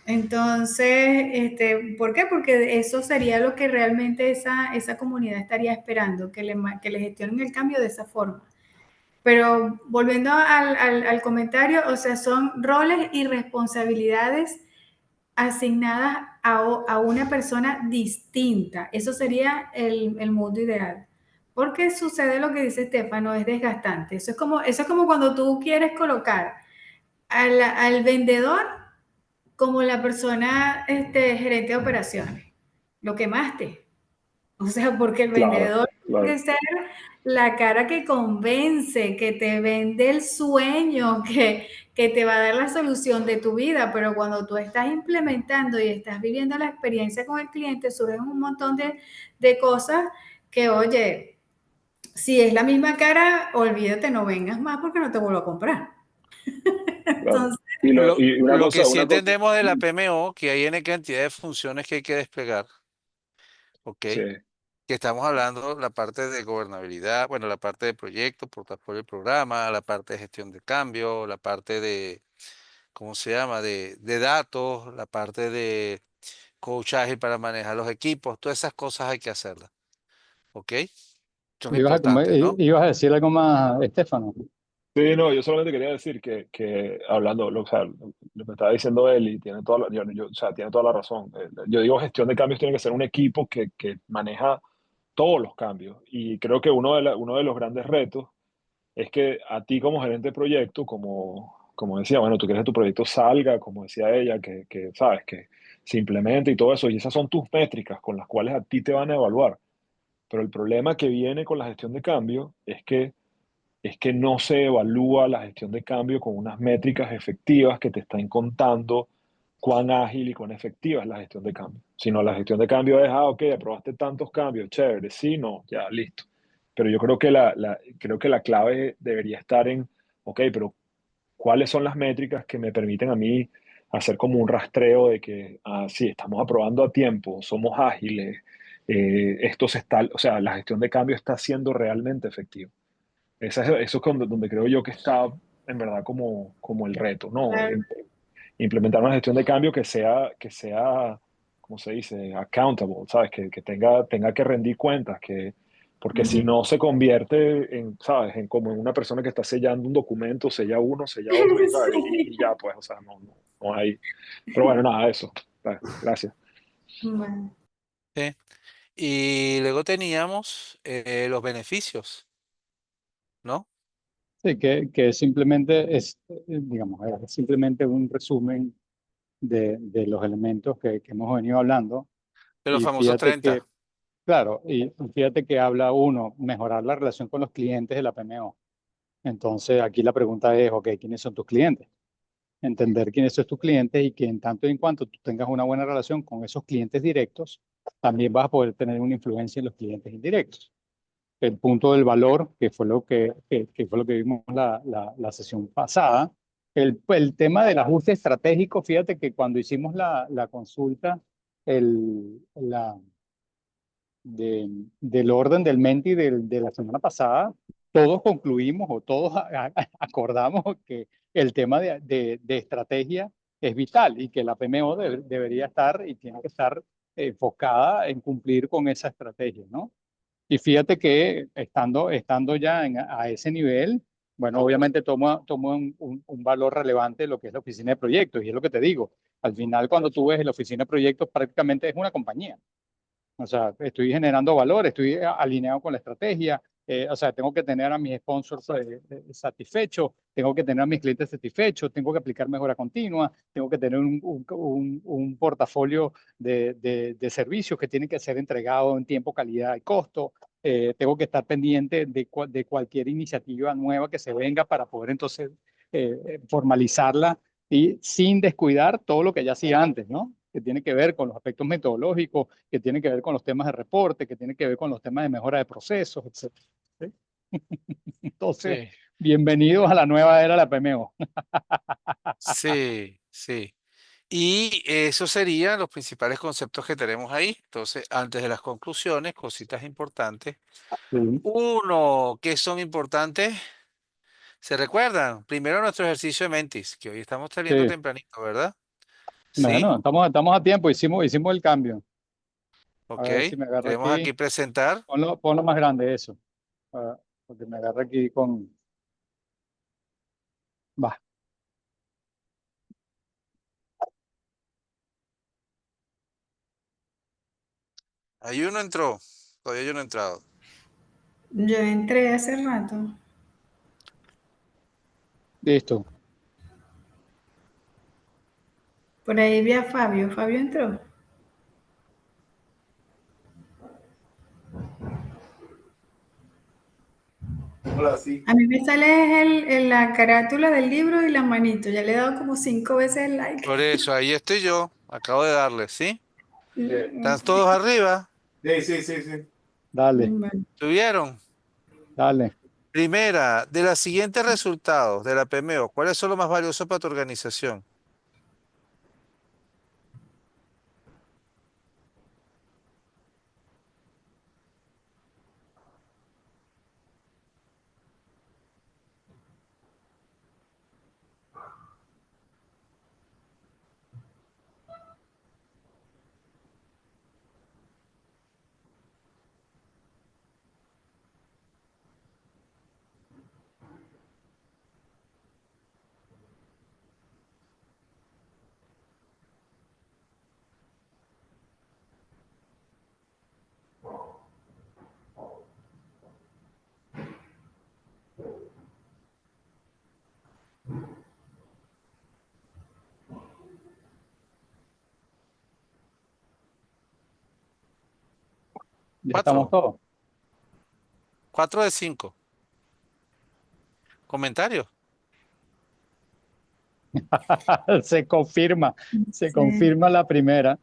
Entonces, ¿por qué? Porque eso sería lo que realmente esa comunidad estaría esperando, que le gestionen el cambio de esa forma. Pero volviendo al comentario, o sea, son roles y responsabilidades asignadas a una persona distinta. Eso sería el mundo ideal. Porque sucede lo que dice Estefano, es desgastante. Eso es como cuando tú quieres colocar al vendedor como la persona gerente de operaciones. Lo quemaste. O sea, porque el Claro, vendedor tiene claro. que ser la cara que convence, que te vende el sueño, que te va a dar la solución de tu vida, pero cuando tú estás implementando y estás viviendo la experiencia con el cliente, surgen un montón de cosas que, oye, si es la misma cara, olvídate, no vengas más porque no te vuelvo a comprar. Claro. Entonces, Y Lo que sí una cosa, entendemos de la PMO, que hay N cantidad de funciones que hay que desplegar, ¿ok? sí, Que estamos hablando la parte de gobernabilidad, bueno, la parte de proyecto, portafolio y programa, la parte de gestión de cambio, la parte de, ¿cómo se llama? De datos, la parte de coachaje para manejar los equipos, todas esas cosas hay que hacerlas, ¿ok? Son importantes, ¿no? Ibas a decir algo más, Estefano. sí, no, yo solamente quería decir que hablando, o sea, lo que estaba diciendo él y tiene toda o sea, tiene toda la razón. Yo digo, gestión de cambios tiene que ser un equipo que maneja todos los cambios. Y creo que uno de los grandes retos es que a ti como gerente de proyecto, como decía, bueno, tú quieres que tu proyecto salga, como decía ella, sabes, que se implemente y todo eso, y esas son tus métricas con las cuales a ti te van a evaluar. Pero el problema que viene con la gestión de cambio es que no se evalúa la gestión de cambio con unas métricas efectivas que te están contando cuán ágil y cuán efectiva es la gestión de cambio. Sino la gestión de cambio es, ok, aprobaste tantos cambios, chévere, sí, no, ya, listo. Pero yo creo que creo que la clave debería estar en, ok, pero ¿cuáles son las métricas que me permiten a mí hacer como un rastreo de que, sí, estamos aprobando a tiempo, somos ágiles, o sea, la gestión de cambio está siendo realmente efectiva? Eso es donde creo yo que está en verdad como el reto, ¿no? Implementar una gestión de cambio que sea, ¿cómo se dice? Accountable, ¿sabes? Que tenga que rendir cuentas, porque si no se convierte en, ¿sabes? Como en una persona que está sellando un documento, sella uno, sella otro, y, ¿sabes? Y ya, pues, o sea, no hay. Pero bueno, nada, eso. Gracias. bueno. Sí. Y luego teníamos los beneficios, ¿no? Sí, que simplemente digamos, es simplemente un resumen de los elementos que hemos venido hablando. De los Y famosos fíjate 30. que, claro, y fíjate que habla uno, mejorar la relación con los clientes de la PMO. Entonces, aquí la pregunta es, ok, ¿quiénes son tus clientes? Entender quiénes son tus clientes y que en tanto y en cuanto tú tengas una buena relación con esos clientes directos, también vas a poder tener una influencia en los clientes indirectos. El punto del valor, que fue que fue lo que vimos la sesión pasada. El tema del ajuste estratégico, fíjate que cuando hicimos la consulta la, del orden del Menti de la semana pasada, todos concluimos o todos acordamos que el tema de estrategia es vital y que la PMO debería estar y tiene que estar enfocada en cumplir con esa estrategia, ¿no? Y fíjate que estando ya a ese nivel, bueno, obviamente toma un valor relevante lo que es la oficina de proyectos. Y es lo que te digo, al final cuando tú ves la oficina de proyectos prácticamente es una compañía. O sea, estoy generando valor, estoy alineado con la estrategia. O sea, tengo que tener a mis sponsors satisfechos, tengo que tener a mis clientes satisfechos, tengo que aplicar mejora continua, tengo que tener un portafolio de servicios que tienen que ser entregados en tiempo, calidad y costo. Tengo que estar pendiente de cualquier iniciativa nueva que se venga para poder entonces formalizarla y sin descuidar todo lo que ya hacía antes, ¿no? Que tiene que ver con los aspectos metodológicos, que tiene que ver con los temas de reporte, que tiene que ver con los temas de mejora de procesos, etcétera. ¿Sí? Entonces, Sí, bienvenidos a la nueva era de la PMO. sí, sí. Y esos serían los principales conceptos que tenemos ahí. Entonces, antes de las conclusiones, cositas importantes. Sí. Uno, ¿qué son importantes? ¿Se recuerdan? Primero nuestro ejercicio de Mentis, que hoy estamos saliendo Sí. tempranito, ¿verdad? Sí, Bueno, estamos a tiempo, hicimos el cambio. A ok. ver si me agarra Queremos aquí. aquí presentar. Ponlo más grande eso. Ah, porque me agarra aquí con... Va. Ahí uno entró, todavía yo no he entrado. Yo entré hace rato. Listo. Por ahí vi a Fabio. Fabio entró. Hola, sí. A mí me sale la carátula del libro y la manito. Ya le he dado como 5 veces el like. Por eso, ahí estoy yo. Acabo de darle, ¿sí? ¿Están Mm, todos arriba? Sí, sí, sí, sí. Dale, bueno. ¿Tuvieron? dale. Primera, de los siguientes resultados de la PMO, ¿cuáles son los más valiosos para tu organización? Ya estamos Cuatro. todos. 4 de 5. ¿Comentarios? Se Sí, confirma la primera.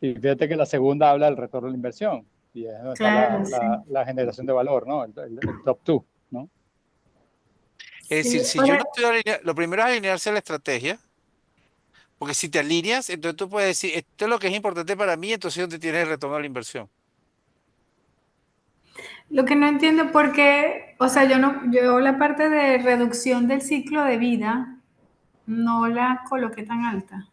Y fíjate que la segunda habla del retorno de la inversión. Y es donde está claro, sí. la generación de valor, ¿no? El top two, ¿no? Es Sí, decir, si yo ahora, no estoy alineado, lo primero es alinearse a la estrategia, porque si te alineas, entonces tú puedes decir, esto es lo que es importante para mí, entonces ¿dónde tienes el retorno a la inversión? lo que no entiendo por qué, o sea, yo la parte de reducción del ciclo de vida no la coloqué tan alta.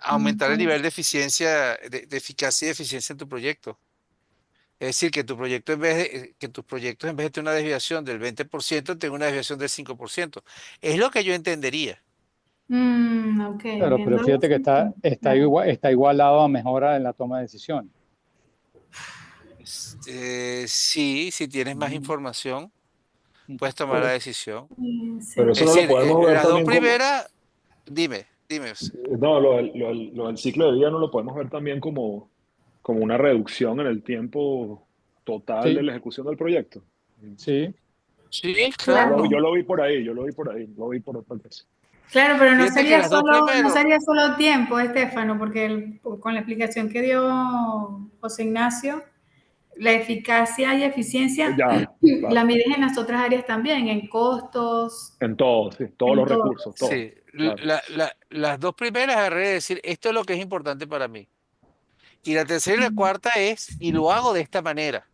Aumentar el Entonces, nivel de eficiencia, de eficacia y eficiencia en tu proyecto. Es decir, que tu proyecto que tus proyectos en vez de tener una desviación del 20%, tengan una desviación del 5%. Es lo que yo entendería. ok, Pero viéndolo fíjate que así, sí, claro. está igualado a mejora en la toma de decisiones. Sí, si tienes más Mm, información, mm. puedes tomar la Pero, decisión. pero Sí. Es eso no lo decir, podemos ver las dos también como, primeras, dime. no, lo del ciclo de vida no lo podemos ver también como, como una reducción en el tiempo total de Sí, la ejecución del proyecto. sí. Sí, Claro, Yo claro. lo vi por ahí, yo lo vi por ahí, lo vi por otra cosa. claro, pero Fíjate que las dos no primeros, sería solo tiempo, Estefano, porque con la explicación que dio José Ignacio, la eficacia y eficiencia Ya, la claro. mides en las otras áreas también, en costos, En todo, sí, todos en los todo. recursos, todo, sí, claro. las dos primeras agarré de decir, esto es lo que es importante para mí. Y la tercera y la cuarta es, y lo hago de esta manera,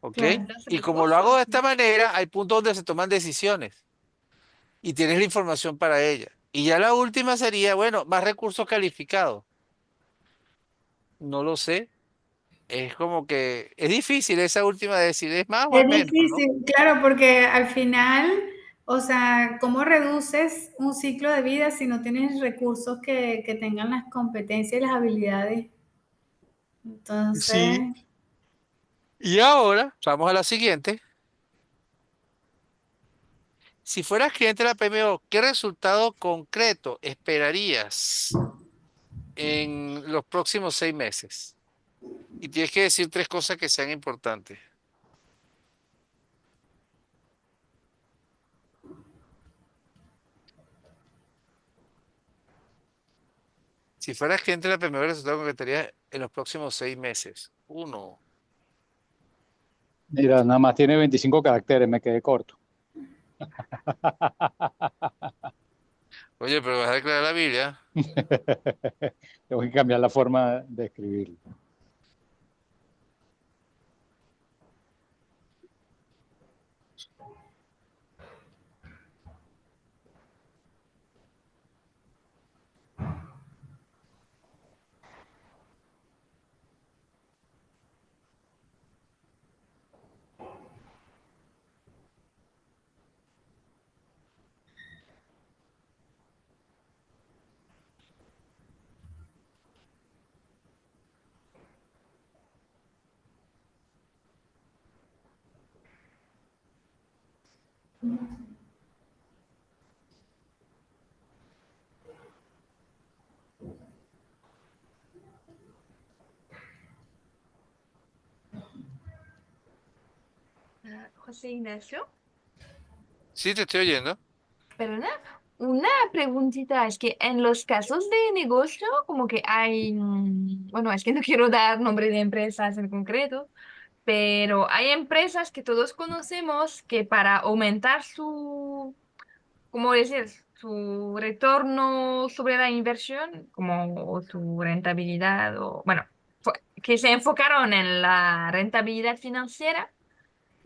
¿ok? Claro. Y como lo hago de esta manera, hay puntos donde se toman decisiones y tienes la información para ella. Y ya la última sería, bueno, más recursos calificados. No lo sé. Es como que es difícil esa última de decir, ¿es más o es Es menos, no? difícil, claro, porque al final, o sea, ¿cómo reduces un ciclo de vida si no tienes recursos que tengan las competencias y las habilidades? Sí. Entonces, Y ahora, vamos a la siguiente. Si fueras cliente de la PMO, ¿qué resultado concreto esperarías en los próximos 6 meses? Y tienes que decir 3 cosas que sean importantes. Si fueras cliente de la PMO, ¿qué resultado concretarías en los próximos 6 meses? Uno. Mira, nada más tiene 25 caracteres, me quedé corto. Oye, pero vas a declarar la Biblia. Tengo que cambiar la forma de escribirlo. José Ignacio, Sí, te estoy oyendo. perdona, una preguntita, es que en los casos de negocio como que hay, bueno, es que no quiero dar nombre de empresas en concreto, pero hay empresas que todos conocemos que para aumentar su, ¿cómo decir? Su retorno sobre la inversión, como su rentabilidad, o bueno, que se enfocaron en la rentabilidad financiera,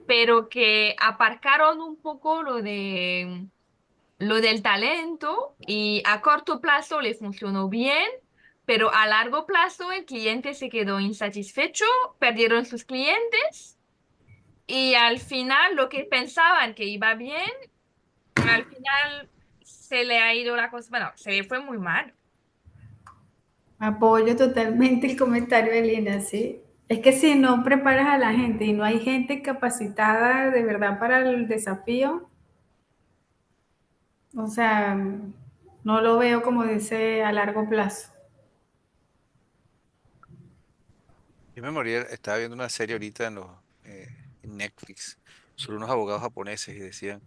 pero que aparcaron un poco lo del talento y a corto plazo le funcionó bien, pero a largo plazo el cliente se quedó insatisfecho, perdieron sus clientes y al final lo que pensaban que iba bien, al final se le ha ido la cosa, bueno, se le fue muy mal. apoyo totalmente el comentario de Lina, ¿sí? Es que si no preparas a la gente y no hay gente capacitada de verdad para el desafío, o sea, no lo veo como dice a largo plazo. Yo me morí, estaba viendo una serie ahorita en Netflix sobre unos abogados japoneses y decían,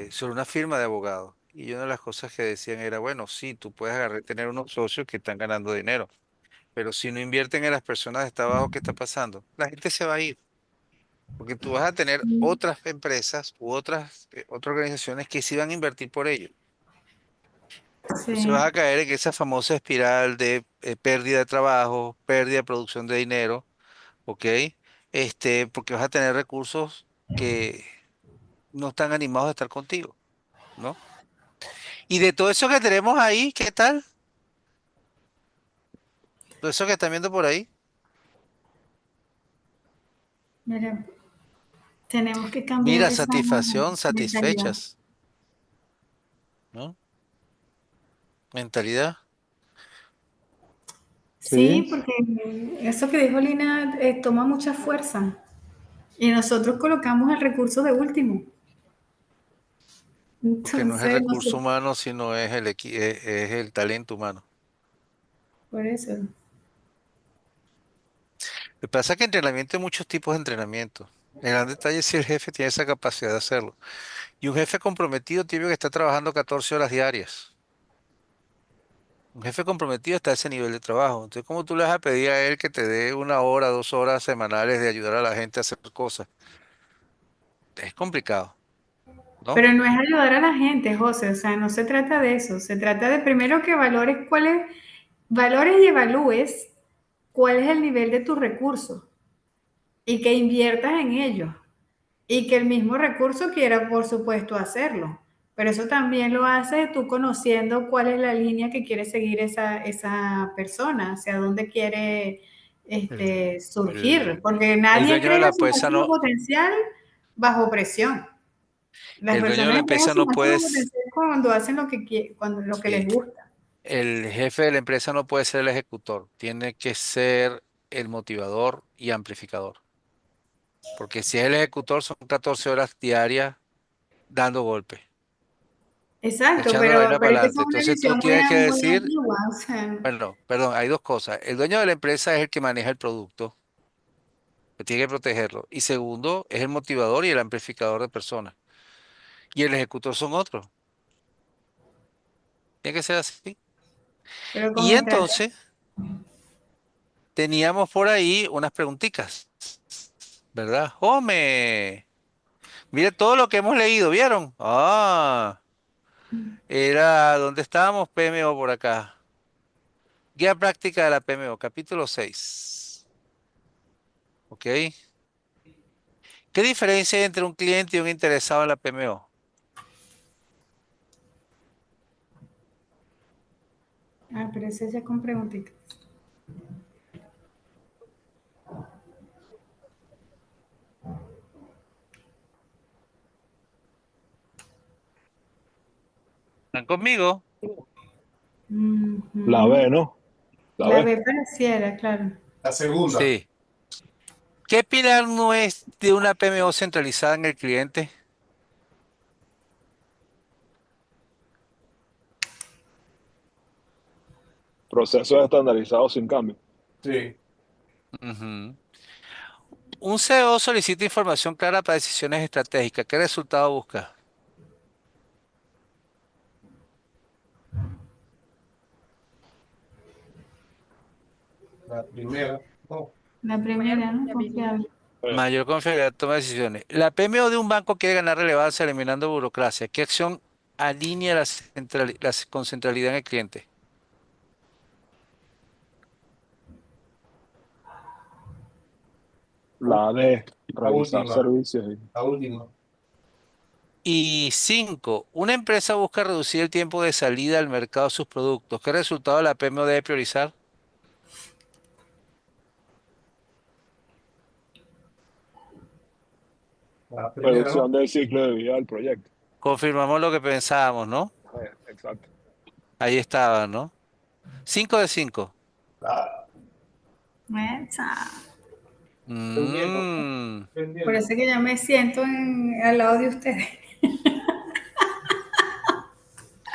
sobre una firma de abogados. Y una de las cosas que decían era, bueno, sí, tú puedes agarrar y tener unos socios que están ganando dinero, pero si no invierten en las personas de esta abajo, ¿qué está pasando? La gente se va a ir, porque tú vas a tener otras empresas u otras organizaciones que sí van a invertir por ellos. Entonces vas Sí. a caer en esa famosa espiral de pérdida de trabajo, pérdida de producción de dinero, ¿ok? Porque vas a tener recursos que no están animados a estar contigo, ¿no? Y de todo eso que tenemos ahí, ¿qué tal? Todo eso que están viendo por ahí. Mira, tenemos que cambiar Mira, esa satisfacción, mentalidad. satisfechas, ¿no? Mentalidad. Sí, Sí, porque eso que dijo Lina toma mucha fuerza y nosotros colocamos el recurso de último. Porque no es el Entonces, no recurso sé, humano, sino es el talento humano. por eso. Lo que pasa es que entrenamiento hay muchos tipos de entrenamiento. El gran detalle es si el jefe tiene esa capacidad de hacerlo. Y un jefe comprometido tiene que estar trabajando 14 horas diarias. Un jefe comprometido está a ese nivel de trabajo. Entonces, ¿cómo tú le vas a pedir a él que te dé 1 hora, 2 horas semanales de ayudar a la gente a hacer cosas? Es complicado, ¿no? Pero no es ayudar a la gente, José, o sea, no se trata de eso, se trata de primero que valores y evalúes cuál es el nivel de tus recursos y que inviertas en ellos y que el mismo recurso quiera, por supuesto, hacerlo. Pero eso también lo hace tú conociendo cuál es la línea que quiere seguir esa persona, hacia dónde quiere surgir, El, porque el nadie dueño de crea la su empresa máximo no, potencial bajo presión. Las el dueño de personas la entregan empresa su no máximo puede, potencial cuando hacen lo que cuando lo que les sí, gusta. el jefe de la empresa no puede ser el ejecutor, tiene que ser el motivador y amplificador. Porque si es el ejecutor son 14 horas diarias dando golpes, Exacto, echando la vaina pero para es que esa adelante. es una Entonces tú visión muy, tienes que muy decir, antigua, o sea, bueno, perdón, hay dos cosas. El dueño de la empresa es el que maneja el producto, que tiene que protegerlo. Y segundo, es el motivador y el amplificador de personas. Y el ejecutor son otros. Tiene que ser así. pero Y como entonces teníamos por ahí unas preguntitas, ¿verdad? ¡Home! Mire todo lo que hemos leído, ¿vieron? Ah, era donde estábamos, PMO por acá. Guía práctica de la PMO, capítulo 6. ¿Ok? ¿Qué diferencia hay entre un cliente y un interesado en la PMO? pero eso ya con preguntitas. ¿Están conmigo? La Ujú. B, ¿no? La La B. B pareciera, claro. La segunda. Sí. ¿Qué pilar no es de una PMO centralizada en el cliente? Procesos estandarizados sin cambio. Sí. Ujú. Un CEO solicita información clara para decisiones estratégicas. ¿Qué resultado busca? La primera. No. La Mayor primera, ¿no? confiabilidad. Confiable. Mayor confiabilidad en toma de decisiones. La PMO de un banco quiere ganar relevancia eliminando burocracia. ¿Qué acción alinea con centralidad en el cliente? La D, La revisar última. servicios. La última. Y 5, una empresa busca reducir el tiempo de salida al mercado de sus productos. ¿Qué resultado la PMO debe priorizar? La primera, Reducción ¿no? del ciclo de vida del proyecto. Confirmamos lo que pensábamos, ¿no? Exacto. Ahí estaba, ¿no? 5 de 5. La... Esa. Vendiendo. Mm, Por Vendiendo. eso que yo me siento al lado de ustedes.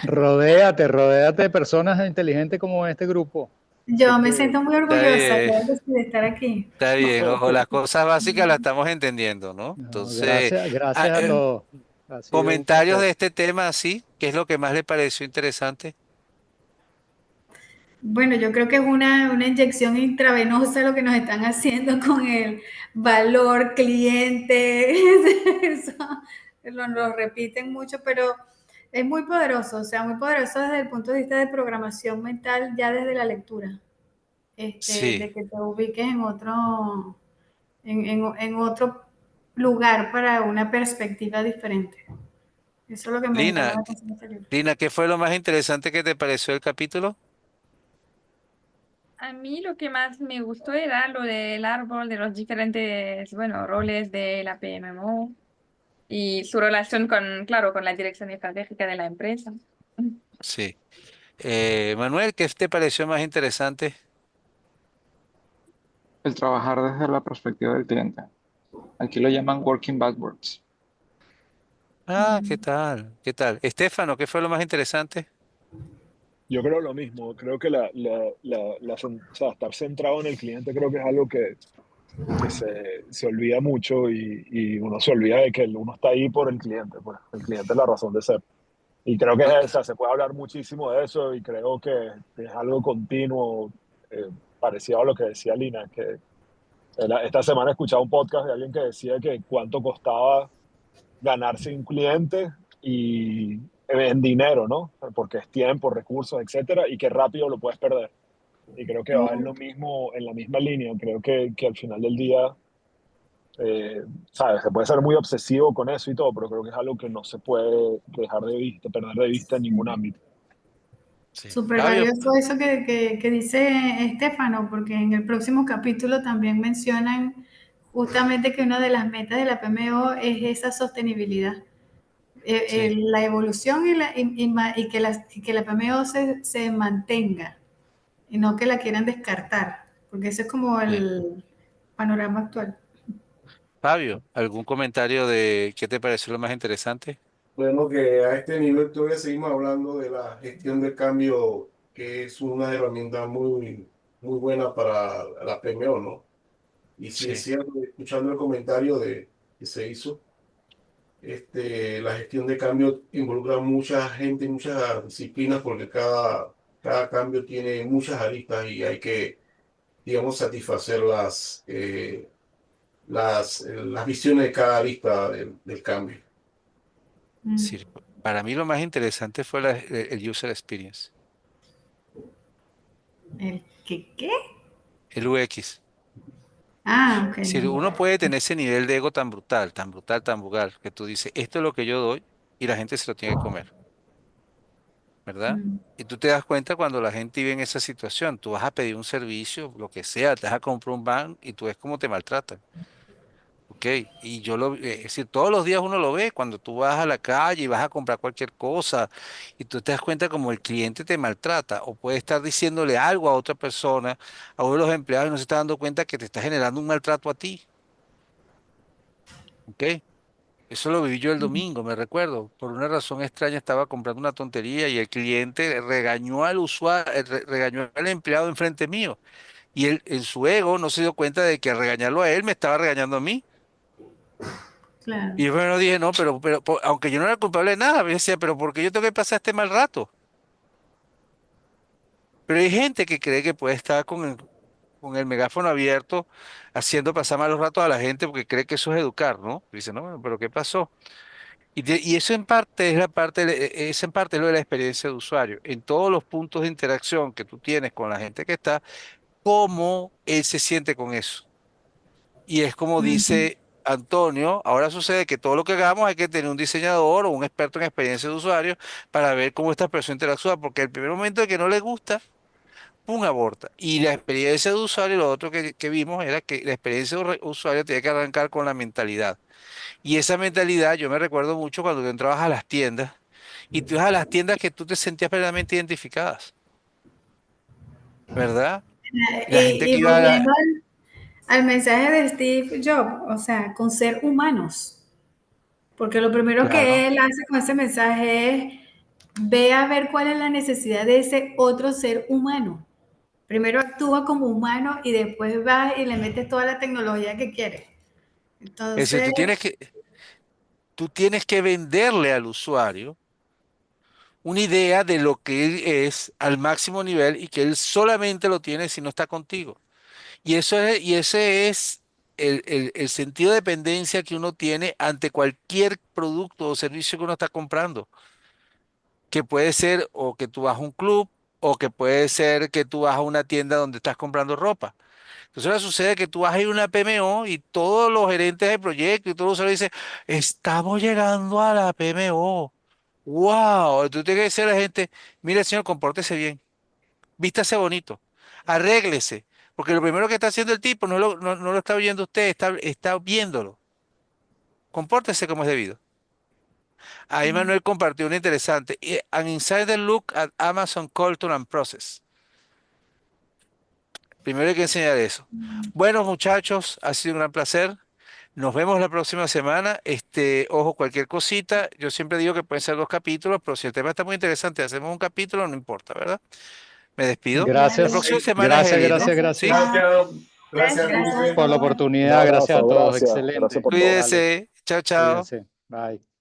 Rodéate de personas inteligentes como este grupo. Así Yo me que siento muy está orgullosa bien, de estar aquí. está bien. Ojo, las cosas básicas las estamos entendiendo, ¿no? no, Entonces, gracias a todos. Ha sido un comentarios placer. de este tema, sí, ¿qué es lo que más le pareció interesante? Bueno, yo creo que es una inyección intravenosa lo que nos están haciendo con el valor cliente. Eso lo repiten mucho, pero es muy poderoso, o sea, muy poderoso desde el punto de vista de programación mental, ya desde la lectura, Sí. de que te ubiques en otro lugar para una perspectiva diferente. Eso es lo que me llama Lina, la atención de este libro. Lina, ¿qué fue lo más interesante que te pareció el capítulo? A mí lo que más me gustó era lo del árbol, de los diferentes, bueno, roles de la PMO y su relación con, claro, con la dirección estratégica de la empresa. Sí. Manuel, ¿qué te pareció más interesante? El trabajar desde la perspectiva del cliente. Aquí lo llaman working backwards. Ah, ¿qué tal? ¿Qué tal? Estefano, ¿qué fue lo más interesante? Yo creo lo mismo. Creo que o sea, estar centrado en el cliente creo que es algo que se olvida mucho y uno se olvida de que uno está ahí por el cliente. Pues el cliente es la razón de ser. Y creo que No, o sea, se puede hablar muchísimo de eso y creo que es algo continuo, parecido a lo que decía Lina, que esta semana he escuchado un podcast de alguien que decía que cuánto costaba ganarse un cliente y en dinero, ¿no? Porque es tiempo, recursos, etcétera, y que rápido lo puedes perder. Y creo que va en lo mismo, en la misma línea. Creo que al final del día ¿sabes? Se puede ser muy obsesivo con eso y todo, pero creo que es algo que no se puede dejar de vista, perder de vista en ningún ámbito. Sí. Súper Fabio, valioso eso que dice Estefano, porque en el próximo capítulo también mencionan justamente que una de las metas de la PMO es esa sostenibilidad. sí, La evolución y que la PMO se mantenga y no que la quieran descartar, porque ese es como sí. el panorama actual. Fabio, ¿algún comentario de qué te pareció lo más interesante? Bueno, que a este nivel todavía seguimos hablando de la gestión de cambio, que es una herramienta muy buena para la PMO, ¿no? Y sí es Sí, cierto, escuchando el comentario que se hizo, la gestión de cambio involucra mucha gente, muchas disciplinas, porque cada cambio tiene muchas aristas y hay que, digamos, satisfacer las visiones de cada arista del cambio. Mm. sí. Para mí lo más interesante fue el user experience, ¿El qué? el UX. Ah, ok. Si uno puede tener ese nivel de ego tan brutal, tan brutal, tan vulgar, que tú dices, esto es lo que yo doy y la gente se lo tiene que comer, ¿verdad? Mm, Y tú te das cuenta cuando la gente vive en esa situación, tú vas a pedir un servicio, lo que sea, te vas a comprar un van y tú ves cómo te maltratan. Ok, y es decir, todos los días uno lo ve cuando tú vas a la calle y vas a comprar cualquier cosa y tú te das cuenta como el cliente te maltrata o puede estar diciéndole algo a otra persona, a uno de los empleados y no se está dando cuenta que te está generando un maltrato a ti. Ok, eso lo viví yo el domingo, me recuerdo. Por una razón extraña estaba comprando una tontería y el cliente regañó al usuario, regañó al empleado enfrente mío y él en su ego no se dio cuenta de que al regañarlo a él me estaba regañando a mí. claro. Y yo bueno dije, no, aunque yo no era culpable de nada, yo decía, pero ¿por qué yo tengo que pasar este mal rato? Pero hay gente que cree que puede estar con el megáfono abierto haciendo pasar malos ratos a la gente porque cree que eso es educar, ¿no? Dice, no, bueno, pero ¿qué pasó? Y eso en parte es es en parte lo de la experiencia de usuario. En todos los puntos de interacción que tú tienes con la gente que está, cómo él se siente con eso. Y es como Ujú, dice Antonio, ahora sucede que todo lo que hagamos hay que tener un diseñador o un experto en experiencia de usuario para ver cómo esta persona interactúa, porque el primer momento de que no le gusta, pum, aborta. Y la experiencia de usuario, lo otro que vimos era que la experiencia de usuario tenía que arrancar con la mentalidad. Y esa mentalidad, yo me recuerdo mucho cuando tú entrabas a las tiendas y tú ibas a las tiendas que tú te sentías plenamente identificadas, ¿verdad? La gente Y que iba a volviendo al mensaje de Steve Jobs, o sea, con ser humanos, porque lo primero claro. que él hace con ese mensaje es ve a ver cuál es la necesidad de ese otro ser humano. Primero actúa como humano y después vas y le metes toda la tecnología que quieres. Es decir, Entonces, tú tienes que venderle al usuario una idea de lo que él es al máximo nivel y que él solamente lo tiene si no está contigo. Y ese es el sentido de dependencia que uno tiene ante cualquier producto o servicio que uno está comprando, que puede ser o que tú vas a un club o que puede ser que tú vas a una tienda donde estás comprando ropa. Entonces ahora sucede que tú vas a ir a una PMO y todos los gerentes de proyecto y todos los usuarios dicen, estamos llegando a la PMO. ¡Wow! Tú tienes que decir a la gente, mire señor, compórtese bien, vístase bonito, arréglese, porque lo primero que está haciendo el tipo no lo está oyendo usted, está viéndolo. Compórtese como es debido. Ahí Manuel compartió una interesante, An Insider Look at Amazon Culture and Process. Primero hay que enseñar eso. Bueno, muchachos, ha sido un gran placer. Nos vemos la próxima semana. Ojo, cualquier cosita. Yo siempre digo que pueden ser 2 capítulos, pero si el tema está muy interesante, hacemos un capítulo, no importa, ¿verdad? Me despido. La dale, próxima Gracias, semana es gracias, Eli, ¿no? gracias, gracias, ¿Sí? gracias Gracias, gracias, gracias Lupe. por la a todos. oportunidad. Un Gracias a abrazo, todos. gracias Excelente. por todo. Dale, Cuídense. Chao, chao. cuídense. Bye.